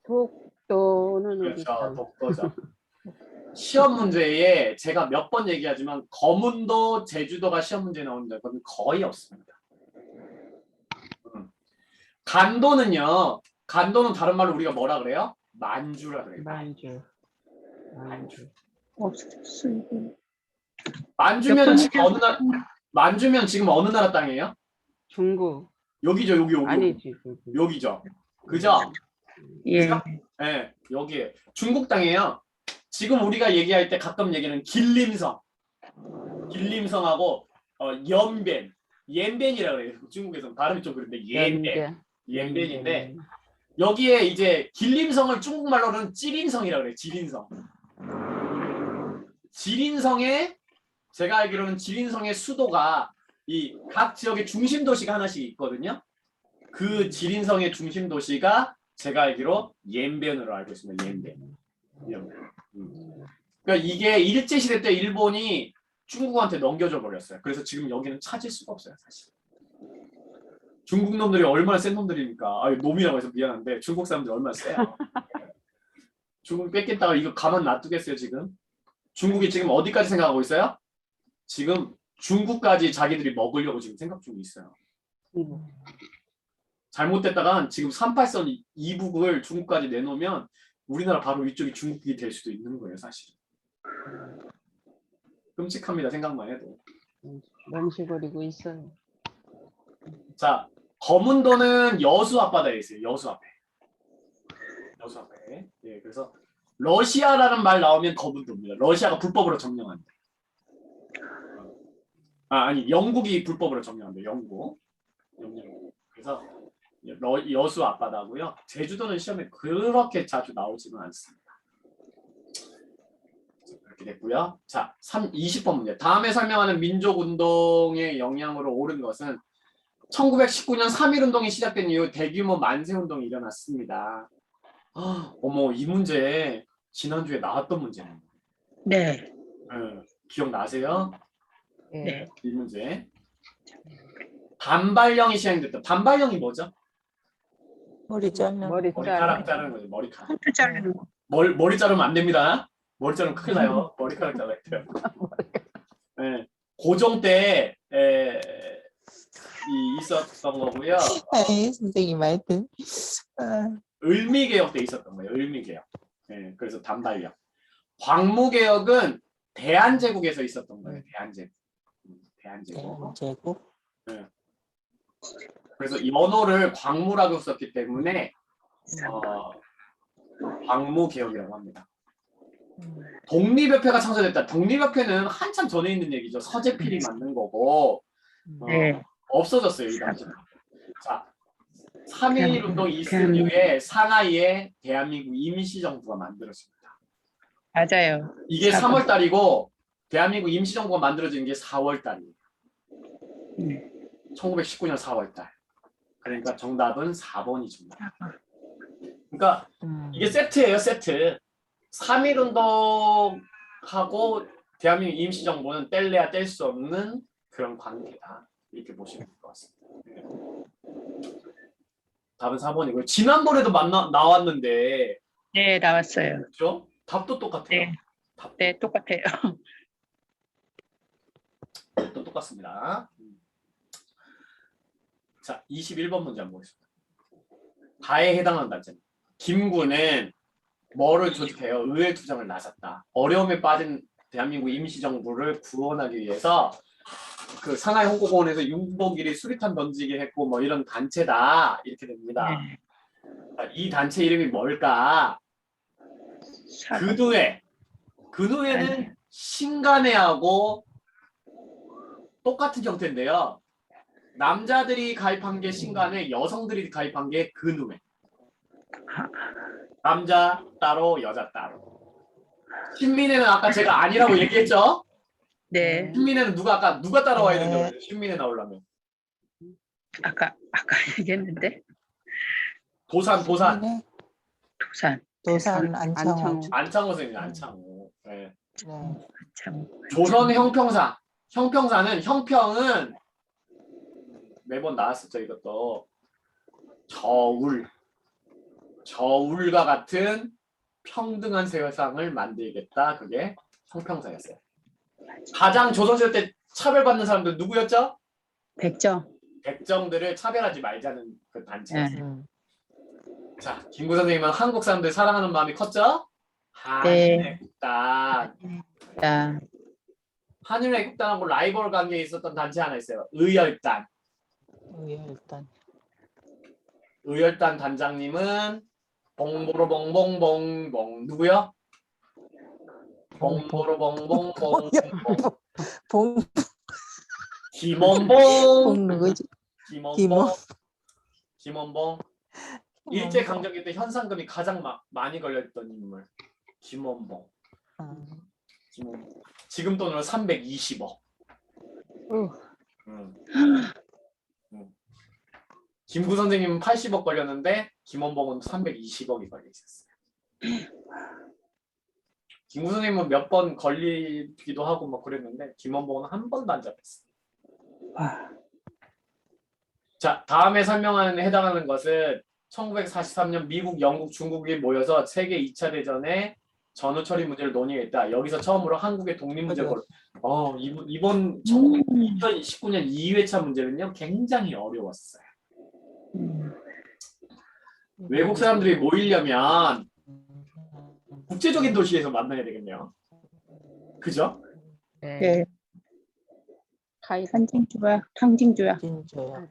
독도는 그렇죠, 어디다 독도죠. 시험 문제에 제가 몇 번 얘기하지만 거문도, 제주도가 시험 문제에 나오는 적은 거의 없습니다. 간도는요. 간도는 다른 말로 우리가 뭐라 그래요? 만주라 그래요. 만주 없었어, 이거. 만주면 지금 어느 나라? 만주면 지금 어느 나라 땅이에요? 중국 여기죠, 여기. 아니지 여기죠. 그죠? 예. 네, 여기 중국 땅이에요. 지금 우리가 얘기할 때 가끔 얘기하는 길림성하고 옌벤이라고 그래요. 중국에서는 발음이 좀 그런데 옌벤인데 여기에 이제 길림성을 중국말로는 찌린성이라고 그래요. 지린성. 지린성에 제가 알기로는 지린성의 수도가 이 각 지역의 중심 도시가 하나씩 있거든요. 그 지린성의 중심 도시가 제가 알기로 옌변으로 알고 있습니다. 옌변. 그러니까 이게 일제 시대 때 일본이 중국한테 넘겨줘 버렸어요. 그래서 지금 여기는 찾을 수가 없어요, 사실. 중국 놈들이 얼마나 센 놈들입니까? 아, 놈이라고 해서 미안한데 중국 사람들이 얼마나 세요. 중국 뺏겠다가 이거 가만 놔두겠어요, 지금? 중국이 지금 어디까지 생각하고 있어요? 지금 중국까지 자기들이 먹으려고 지금 생각 중에 있어요. 잘못됐다간 지금 38선 이북을 중국까지 내놓으면 우리나라 바로 위쪽이 중국이 될 수도 있는 거예요, 사실. 끔찍합니다, 생각만 해도. 멍시거리고 있어요. 자, 거문도는 여수 앞바다에 있어요. 여수 앞에. 여수 앞에. 예, 그래서 러시아라는 말 나오면 거문도입니다. 러시아가 불법으로 점령한대. 아니, 영국이 불법으로 점령한대. 영국. 그래서 여수 앞바다고요. 제주도는 시험에 그렇게 자주 나오지는 않습니다. 이렇게 됐고요. 자, 20번 문제. 다음에 설명하는 민족운동의 영향으로 오른 것은 1919년 3.1운동이 시작된 이후 대규모 만세운동이 일어났습니다. 어머, 이 문제 지난주에 나왔던 문제네요. 네. 기억나세요? 네. 이 문제. 단발령이 시행됐다. 단발령이 뭐죠? 머리 잘라. 머리카락 자르는 거죠. 머리카락. 폰트 자르는 거. 머리 자르면 안 됩니다. 머리 자르면 큰일 나요. 머리카락 잘라야 돼요. 네. 고종 때 있었던 거고요. 아이, 선생님 하여튼. 을미개혁 때 있었던 거예요. 을미개혁. 네. 그래서 단발령. 광무개혁은 대한제국에서 있었던 거예요. 대한제국. 대한제국. 제국. 그래서 연호를 광무라고 썼기 때문에 광무개혁이라고 합니다. 독립협회가 창설됐다. 독립협회는 한참 전에 있는 얘기죠. 서재필이 만든 거고 네. 없어졌어요. 이 당시에. 자, 3.1 운동이 있은 이후에 상하이에 대한민국 임시정부가 만들어집니다. 맞아요. 이게 3월 달이고 대한민국 임시정부가 만들어진 게 4월 달이에요. 1919년 4월 달. 그러니까 정답은 4번이 정답. 그러니까 이게 세트예요, 세트. 3.1 운동하고 대한민국 임시정부는 뗄래야 뗄 수 없는 그런 관계다. 이렇게 보시면 될 것 같습니다. 답은 4번이고요. 지난번에도 나왔는데 네, 나왔어요. 그렇죠? 답도 똑같아요. 네. 네, 똑같아요. 답도 똑같습니다. 자, 21번 문제 한번 보겠습니다. 다에 해당하는 단체입니다. 김구는 뭐를 조직해요? 의회 투쟁을 나섰다. 어려움에 빠진 대한민국 임시정부를 구원하기 위해서 그 상하이 홍보공원에서 윤복일이 수리탄 던지게 했고 뭐 이런 단체다. 이렇게 됩니다. 이 단체 이름이 뭘까? 근우회는 신간회하고 똑같은 형태인데요. 남자들이 가입한 게 신간회, 여성들이 가입한 게 근우회. 남자 따로, 여자 따로. 신민회는 아까 제가 아니라고 얘기했죠? 네. 신민회는 누가 따라와야 된다고 그래요? 신민회 나오려면. 아까 얘기했는데. 도산. 도산. 안창호. 안창호 선생님, 안창호. 네. 참. 조선 형평사는 형평은 매번 나왔었죠. 이것도 저울과 같은 평등한 세상을 만들겠다. 그게 형평사였어요. 가장 조선시대 때 차별받는 사람들 누구였죠? 백정들을 차별하지 말자는 그 단체였어요. 자, 김구 선생님은 한국 사람들 사랑하는 마음이 컸죠? 한일의 국단. 한일의 국단하고 라이벌 관계에 있었던 단체 하나 있어요. 의열단. 의열단 단장님은 봉보로봉봉봉봉 누구요? 봉보로봉봉봉봉 김원봉. 누구지? 김원봉. 일제 강점기 때 현상금이 가장 많이 걸렸던 인물 김원봉. 김원봉. 지금 돈으로 320억. 김구 선생님은 80억 걸렸는데 김원봉은 320억이 걸려 있었어요. 김구 선생님은 몇 번 걸리기도 하고 막 그랬는데 김원봉은 한 번도 안 잡혔어요. 자, 다음에 설명하는 해당하는 것은 1943년 미국, 영국, 중국이 모여서 세계 2차 대전의 전후 처리 문제를 논의했다. 여기서 처음으로 한국의 독립 문제를 이번 2019년 2회차 문제는요 굉장히 어려웠어요. 외국 사람들이 모이려면 국제적인 도시에서 만나야 되겠네요. 그죠? 네. 카이로. 탕징조약.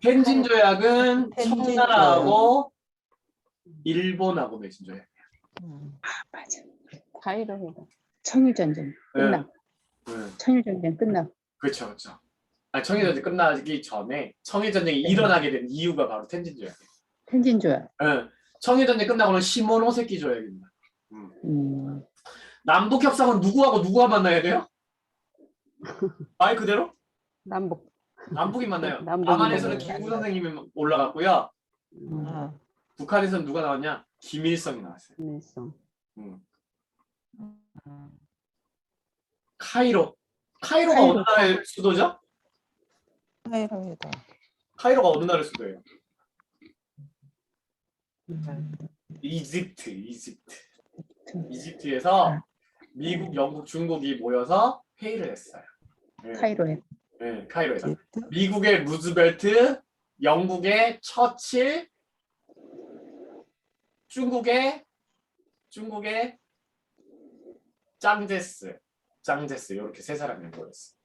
텐진 조약은 텐진 청나라하고 일본하고 맺은 조약. 맞아. 카이로 해라. 청일전쟁 끝나고. 청일전쟁 끝나고. 그렇죠, 그렇죠. 아니, 청일전쟁 끝나기 전에 청일전쟁이 일어나게 된 이유가 바로 텐진 조약이에요. 텐진조약. 청일전쟁 끝나고는 시모노세키 조약입니다. 남북 협상은 누구하고 누구가 만나야 돼요? 말 그대로? 남북이 만나요. 남북이 남한에서는 만나요. 김구 선생님이 올라갔고요. 북한에서는 누가 나왔냐? 김일성이 나왔어요. 일성. 카이로가 어느 나라의 수도죠? 카이로가 어느 나라의 수도예요? 이집트에서 미국, 영국, 중국이 모여서 회의를 했어요. 카이로에. 네, 카이로에서 미국의 루즈벨트, 영국의 처칠, 중국의 짱제스 이렇게 세 사람이 모였어요.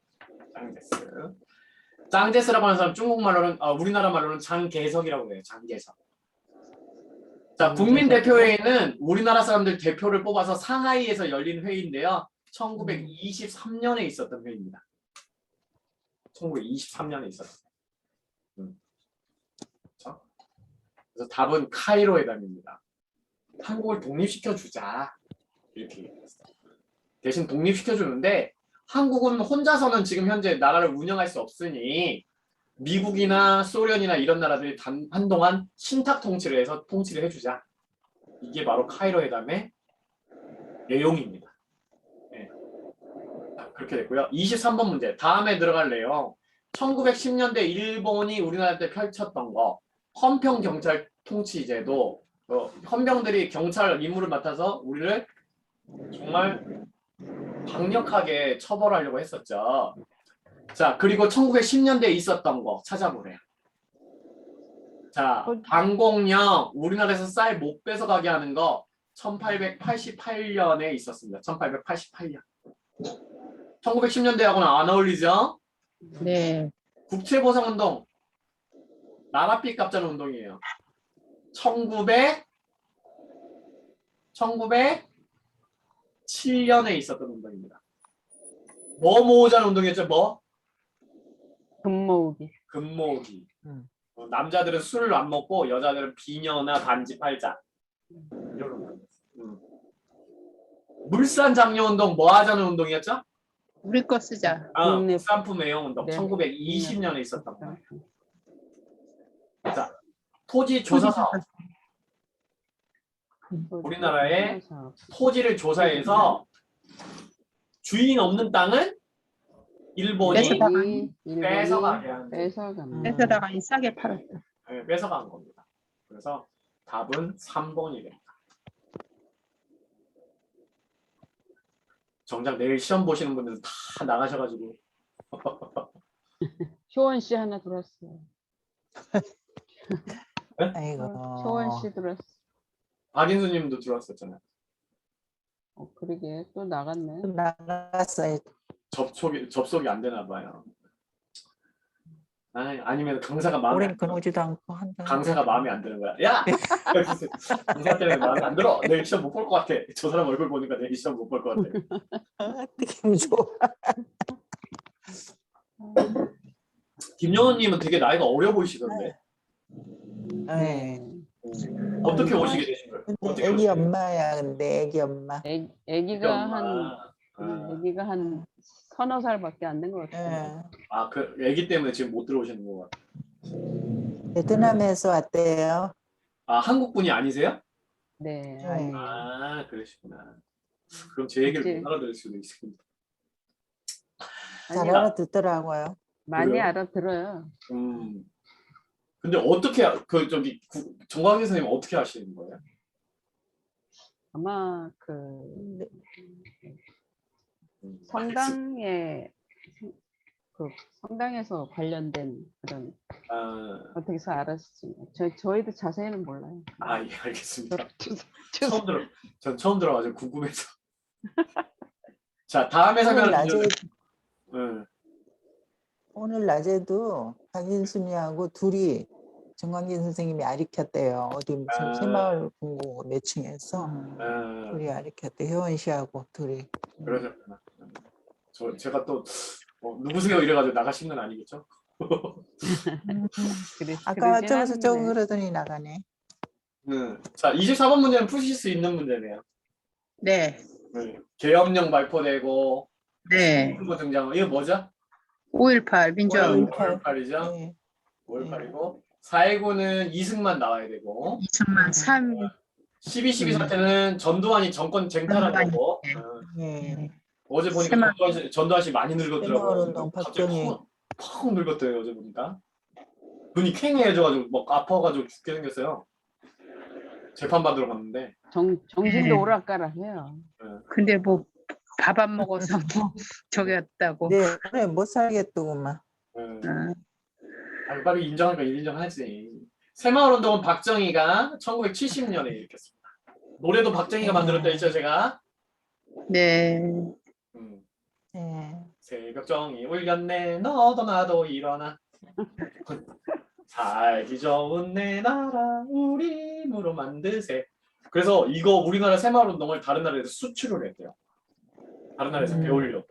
짱제스라고 하는 사람 중국말로는 우리나라 말로는 장개석이라고 해요. 장개석. 자, 국민대표회의는 우리나라 사람들 대표를 뽑아서 상하이에서 열린 회의인데요. 1923년에 있었던 회의입니다. 1923년에 있었어요. 그래서 답은 카이로 회담입니다. 한국을 독립시켜주자 이렇게 얘기했어요. 대신 독립시켜주는데 한국은 혼자서는 지금 현재 나라를 운영할 수 없으니 미국이나 소련이나 이런 나라들이 한동안 신탁 통치를 해서 통치를 해주자. 이게 바로 카이로 회담의 내용입니다. 네. 그렇게 됐고요. 23번 문제. 다음에 들어갈 내용. 1910년대 일본이 우리나라 때 펼쳤던 거. 헌병 경찰 통치제도. 헌병들이 경찰 임무를 맡아서 우리를 정말 강력하게 처벌하려고 했었죠. 자, 그리고 1910년대에 있었던 거 찾아보래요. 자, 방공령 우리나라에서 쌀 못 뺏어가게 하는 거 1888년에 있었습니다. 1888년. 1910년대하고는 안 어울리죠? 네. 국채보상운동 나랏빛 값자는 운동이에요. 1907년에 있었던 운동입니다. 뭐 모으자는 운동이었죠? 뭐? 금모으기. 금모으기. 남자들은 술을 안 먹고 여자들은 비녀나 반지 팔자. 이런 운동. 물산 장려 운동 뭐 하자는 운동이었죠? 우리 거 쓰자. 국산품 애용 운동. 네. 1920년에 있었던 거예요. 자, 토지 조사사업. 우리나라의 토지를 조사해서 주인 없는 땅은 일본이 뺏어가게 하는 뺏어다가 싸게 팔았다. 네, 뺏어간 겁니다. 그래서 답은 3번이 됩니다. 정작 내일 시험 보시는 분들은 다 나가셔가지고 효원 씨 하나 들어왔어요. 아이고. 효원 씨 들어왔어. 박인수님도 들어왔었잖아요. 그러게 또 나갔네. 나갔어요. 접속이 안 되나 봐요. 아니면 강사가 마음에 오랜 안 들어. 끊어지도 않고 한다. 강사가 마음에 안 드는 거야. 야! 강사 때문에 마음에 안 들어. 내일 시험 못 볼 것 같아. 저 사람 얼굴 보니까 내일 시험 못 볼 것 같아. 기분 좋아. 김영호님은 되게 나이가 어려 보이시던데. 네. 어떻게 어, 오시게 되신 거예요? 근데 어떻게 애기 오시게 엄마야. 근데 애기 엄마. 애기가 엄마. 애기가 한 서너 살밖에 안 된 것 같아요. 예. 그 애기 때문에 지금 못 들어오시는 거 같아요. 베트남에서 왔대요. 한국 분이 아니세요? 네, 네. 아니에요. 그러시구나. 그럼 제 얘기를 이제- 못 알아들을 수도 있습니다. 잘 아니, 알아듣더라고요. 많이 그래요? 알아들어요. 근데 어떻게 정광희 선생님 어떻게 하시는 거예요? 아마 네. 성당에 그 성당에서 관련된 그런 어떻게 해서 알았지? 저희도 자세히는 몰라요. 예, 알겠습니다. 저- 전 처음 들어가지고 궁금해서. 자, 다음에 오늘 설명을 낮에 응. 오늘 낮에도 박인순이하고 둘이 정광진 선생님이 가르쳤대요. 어디 무슨 새마을 공고 몇 층에서 둘이 가르쳤대. 효원 씨하고 둘이. 그러셨구나. 제가 또 누구세요 이래가지고 나가신 건 아니겠죠? 아까 그러진 저기서 저거 않은데. 그러더니 나가네. 자, 24번 문제는 푸실 수 있는 문제네요. 네. 계엄령 발표되고 네. 신부 등장. 이거 뭐죠? 5.18 민주화운동 5.18이죠. 네. 5.18이고 4.19는 이승만 나와야 되고 2천만 3. 12.12 사태는 전두환이 정권 쟁탈한 전두환이, 거고 네. 어제 보니까 전두환 씨 많이 늙었더라고요. 새마을운동 갑자기 박정희. 팍 늙었대요. 어제 보니까 눈이 캥해져가지고 막 아파가지고 죽게 생겼어요. 재판 받으러 갔는데 정신도 오락가락해요. 근데 뭐 밥 안 먹어서 뭐 저기 했다고. 네, 그래 못 살겠더구만. 빨리 인정하니까 인정하지. 새마을운동은 박정희가 1970년에 일으켰습니다. 노래도 박정희가 만들었다 했죠 제가. 네. 네. 새벽정이 울렸네 너도 나도 일어나. 살기 좋은 내 나라 우리 힘으로 만드세. 그래서 이거 우리나라 새마을운동을 다른 나라에서 수출을 했대요. 다른 나라에서 배우려고.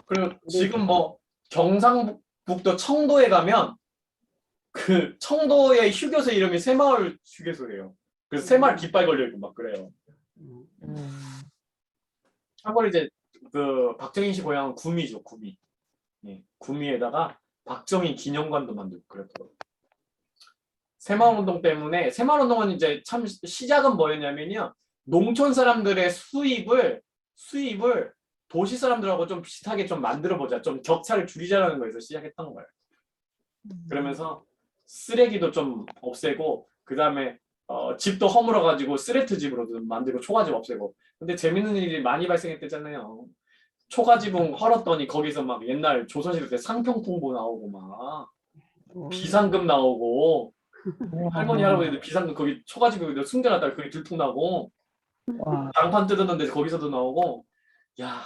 그리고 지금 뭐 경상북도 청도에 가면 그 청도의 휴게소 이름이 새마을 휴게소예요. 그래서 새마을 깃발 걸려 있고 막 그래요. 참고로 이제 그 박정희 씨 고향은 구미죠, 구미. 예, 구미에다가 박정희 기념관도 만들고 그랬더라고요. 새마을운동 때문에 새마을운동은 이제 참 시작은 뭐였냐면요, 농촌 사람들의 수입을 도시 사람들하고 좀 비슷하게 좀 만들어 보자, 좀 격차를 줄이자라는 거에서 시작했던 거예요. 그러면서 쓰레기도 좀 없애고 그 다음에 집도 허물어 가지고 쓰레트 집으로 만들고 초가집 없애고. 근데 재밌는 일이 많이 발생했대잖아요. 초가집은 헐었더니 거기서 막 옛날 조선시대 때 상평풍보 나오고 막 비상금 나오고 할머니 할아버지들 비상금 거기 초가집에 숨겨놨다가 그게 들통나고 장판 뜯었는데 거기서도 나오고. 야,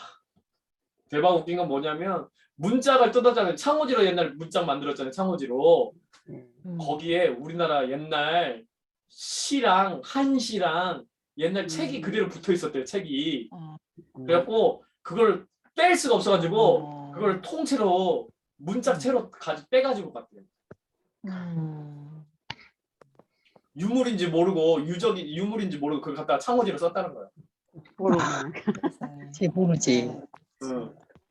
대박 웃긴 건 뭐냐면 문짝을 뜯었잖아요. 창호지로 옛날 문짝 만들었잖아요. 창호지로. 거기에 우리나라 옛날 시랑 한시랑 옛날 책이 그대로 붙어 있었대요. 책이. 그래갖고 그걸 뺄 수가 없어가지고 그걸 통째로 문짝채로 빼가지고 갔대요. 유물인지 모르고 유물인지 모르고 그걸 갖다가 창호지로 썼다는 거예요. 제 모르지.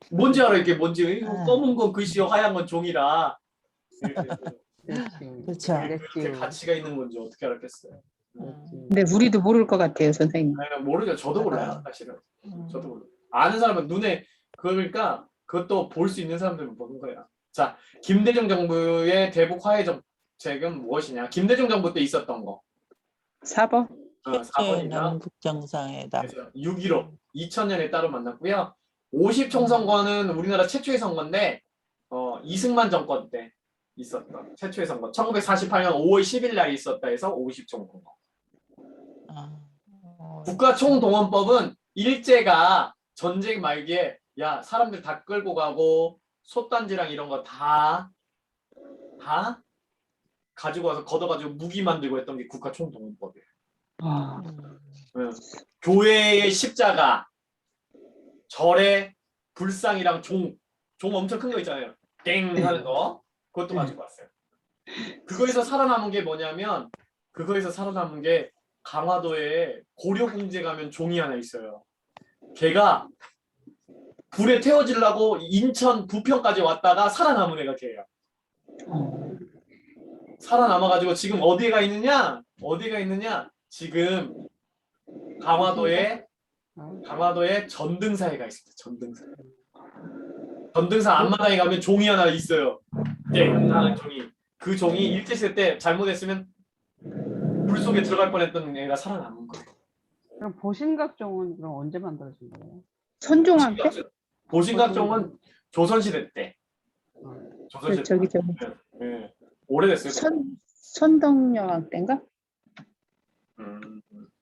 뭔지 알아? 이게 뭔지. 검은 건 글씨요, 하얀 건 종이라. 그렇죠. 그렇게 가치가 있는 건지 어떻게 알았겠어요. 근데 우리도 모를 것 같아요, 선생님. 모르죠. 저도 몰라요, 사실은. 저도 몰라요. 아는 사람은 눈에 그러니까 그것도 볼 수 있는 사람들은 보는 거야. 자, 김대중 정부의 대북 화해 정책은 무엇이냐? 김대중 정부 때 있었던 거. 4번? 4번이죠. 남북 정상회담. 6.15 2000년에 따로 만났고요. 50총선거는 우리나라 최초의 선거인데 이승만 정권 때 있었던 최초의 선거. 1948년 5월 10일 날 있었다 해서 50총선거. 국가총동원법은 일제가 전쟁 말기에 야 사람들 다 끌고 가고 솥단지랑 이런 거 다 가지고 와서 걷어가지고 무기 만들고 했던 게 국가총동원법이에요. 교회의 십자가, 절의 불상이랑 종 엄청 큰 거 있잖아요. 땡 하는 거 그것도 가지고 왔어요. 그거에서 살아남은 게 뭐냐면 그거에서 살아남은 게 강화도에 고려궁제 가면 종이 하나 있어요. 걔가 불에 태워지려고 인천 부평까지 왔다가 살아남은 애가 걔예요. 살아남아가지고 지금 어디에 있느냐? 지금 강화도에 전등사에 가 있습니다. 전등사 앞마당에 가면 종이 하나 있어요. 네, 하는 종이. 그 종이 일제시대 때 잘못했으면 물 속에 들어갈 뻔했던 애가 살아남은 거예요. 그럼 보신각종은 그럼 언제 만들어진 거예요? 선종왕 때? 보신각종은 조선시대 때. 조선시대 저기 때. 네. 오래됐어요. 선덕여왕 때인가?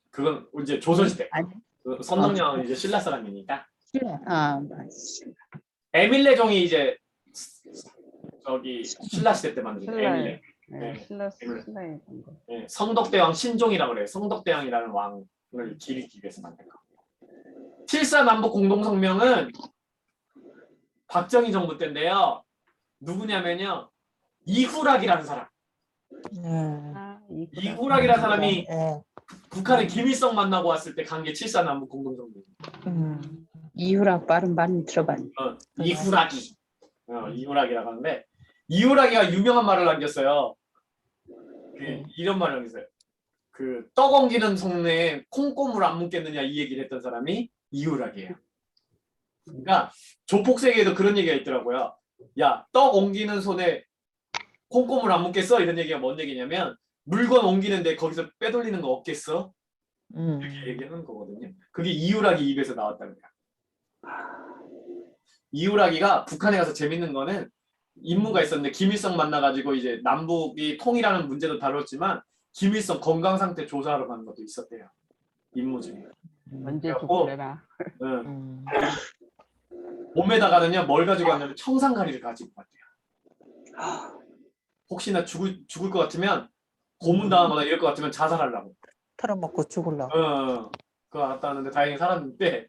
그건 이제 조선시대. 아니. 그 선덕여왕은 이제 신라 사람이니까. 맞아. 에밀레종이 이제 저기 신라 시대 때 만든 거예요. 신라에. 에밀레. 네, 네. 신라에 본 거. 네. 성덕대왕 신종이라고 그래요. 성덕대왕이라는 왕을 기리기 위해서 만든 거. 7.4 공동성명은 박정희 정부 때인데요. 누구냐면요. 이후락이라는 사람. 이후락이라는 사람이 북한의 김일성 만나고 왔을 때 간 게 7.4 공동성명. 이후락 말은 많이 들어봤네. 이후락이. 이후락이라고 하는데 이후락이가 유명한 말을 남겼어요. 이런 말을 남겼어요. 그 떡 엉기는 속내에 콩고물 안 묻겠느냐 이 얘기를 했던 사람이 이후락이에요. 그러니까 조폭세계에도 그런 얘기가 있더라고요. 야, 떡 옮기는 손에 콩고물 안 묻겠어? 이런 얘기가 뭔 얘기냐면 물건 옮기는데 거기서 빼돌리는 거 없겠어? 이렇게 얘기하는 거거든요. 그게 이후락이 입에서 나왔다는 거야. 이후락이가 북한에 가서 재밌는 거는 임무가 있었는데 김일성 만나가지고 이제 남북이 통일하는 문제도 다뤘지만 김일성 건강 상태 조사하러 가는 것도 있었대요. 임무 중에. 언제 그래갖고, 죽을래나. 몸에다가는요 뭘 가지고 왔냐면 청산가리를 가지고 왔대요. 혹시나 죽을 것 같으면 고문당하거나 이럴 것 같으면 자살하려고. 털어먹고 죽으려고. 그거 알았다 하는데 다행히 살았는데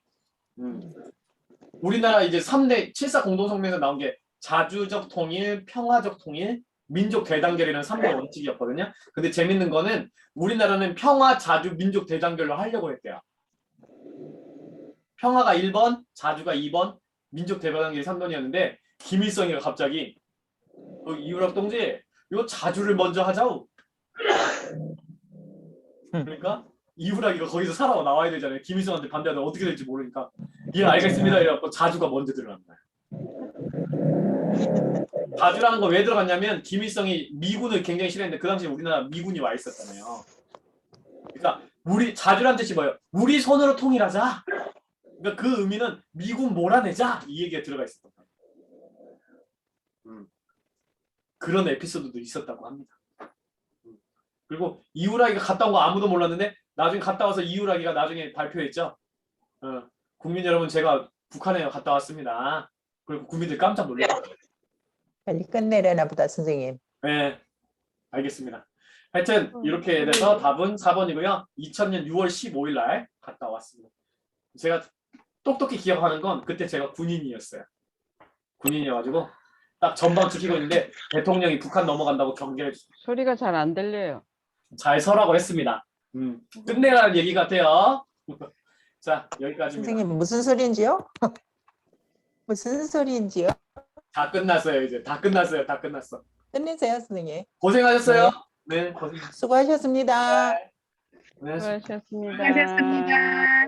우리나라 이제 3대 7.4 공동성명에서 나온 게 자주적 통일, 평화적 통일, 민족 대단결이라는 3대 원칙이었거든요. 근데 재밌는 거는 우리나라는 평화, 자주, 민족 대단결로 하려고 했대요. 평화가 1번, 자주가 2번, 민족 대단결이 3번이었는데 김일성이가 갑자기 이후락 동지 이거 자주를 먼저 하자오. 그러니까 이후락이가 거기서 살아 나와야 되잖아요. 김일성한테 반대하면 어떻게 될지 모르니까 예 알겠습니다 이래갖고 자주가 먼저 들어간 거예요. 자주라는 거 왜 들어갔냐면 김일성이 미군을 굉장히 싫어했는데 그 당시에 우리나라 미군이 와 있었잖아요. 그러니까 우리 자주란 뜻이 뭐예요? 우리 손으로 통일하자. 그러니까 그 의미는 미군 몰아내자 이 얘기가 들어가 있었던 거예요. 그런 에피소드도 있었다고 합니다. 그리고 이후락이가 갔다 온 거 아무도 몰랐는데 나중에 갔다 와서 이후락이가 나중에 발표했죠. 국민 여러분 제가 북한에 갔다 왔습니다. 그리고 국민들 깜짝 놀랐어요. 빨리 끝내려나 보다 선생님. 네, 알겠습니다. 하여튼 이렇게 돼서 답은 4번이고요. 2000년 6월 15일 날 갔다 왔습니다. 제가 똑똑히 기억하는 건 그때 제가 군인이었어요. 군인이어가지고 딱 전방 지키고 있는데 대통령이 북한 넘어간다고 경계를 소리가 잘 안 들려요. 잘 서라고 했습니다. 끝내라는 얘기 같아요. 자, 여기까지입니다. 선생님 무슨 소리인지요? 무슨 소리인지요? 다 끝났어요, 이제. 다 끝났어요. 다 끝났어. 끝내세요 선생님. 고생하셨어요. 네, 고생하셨습니다. 수고하셨습니다. 네, 수고하셨습니다. 수고하셨습니다.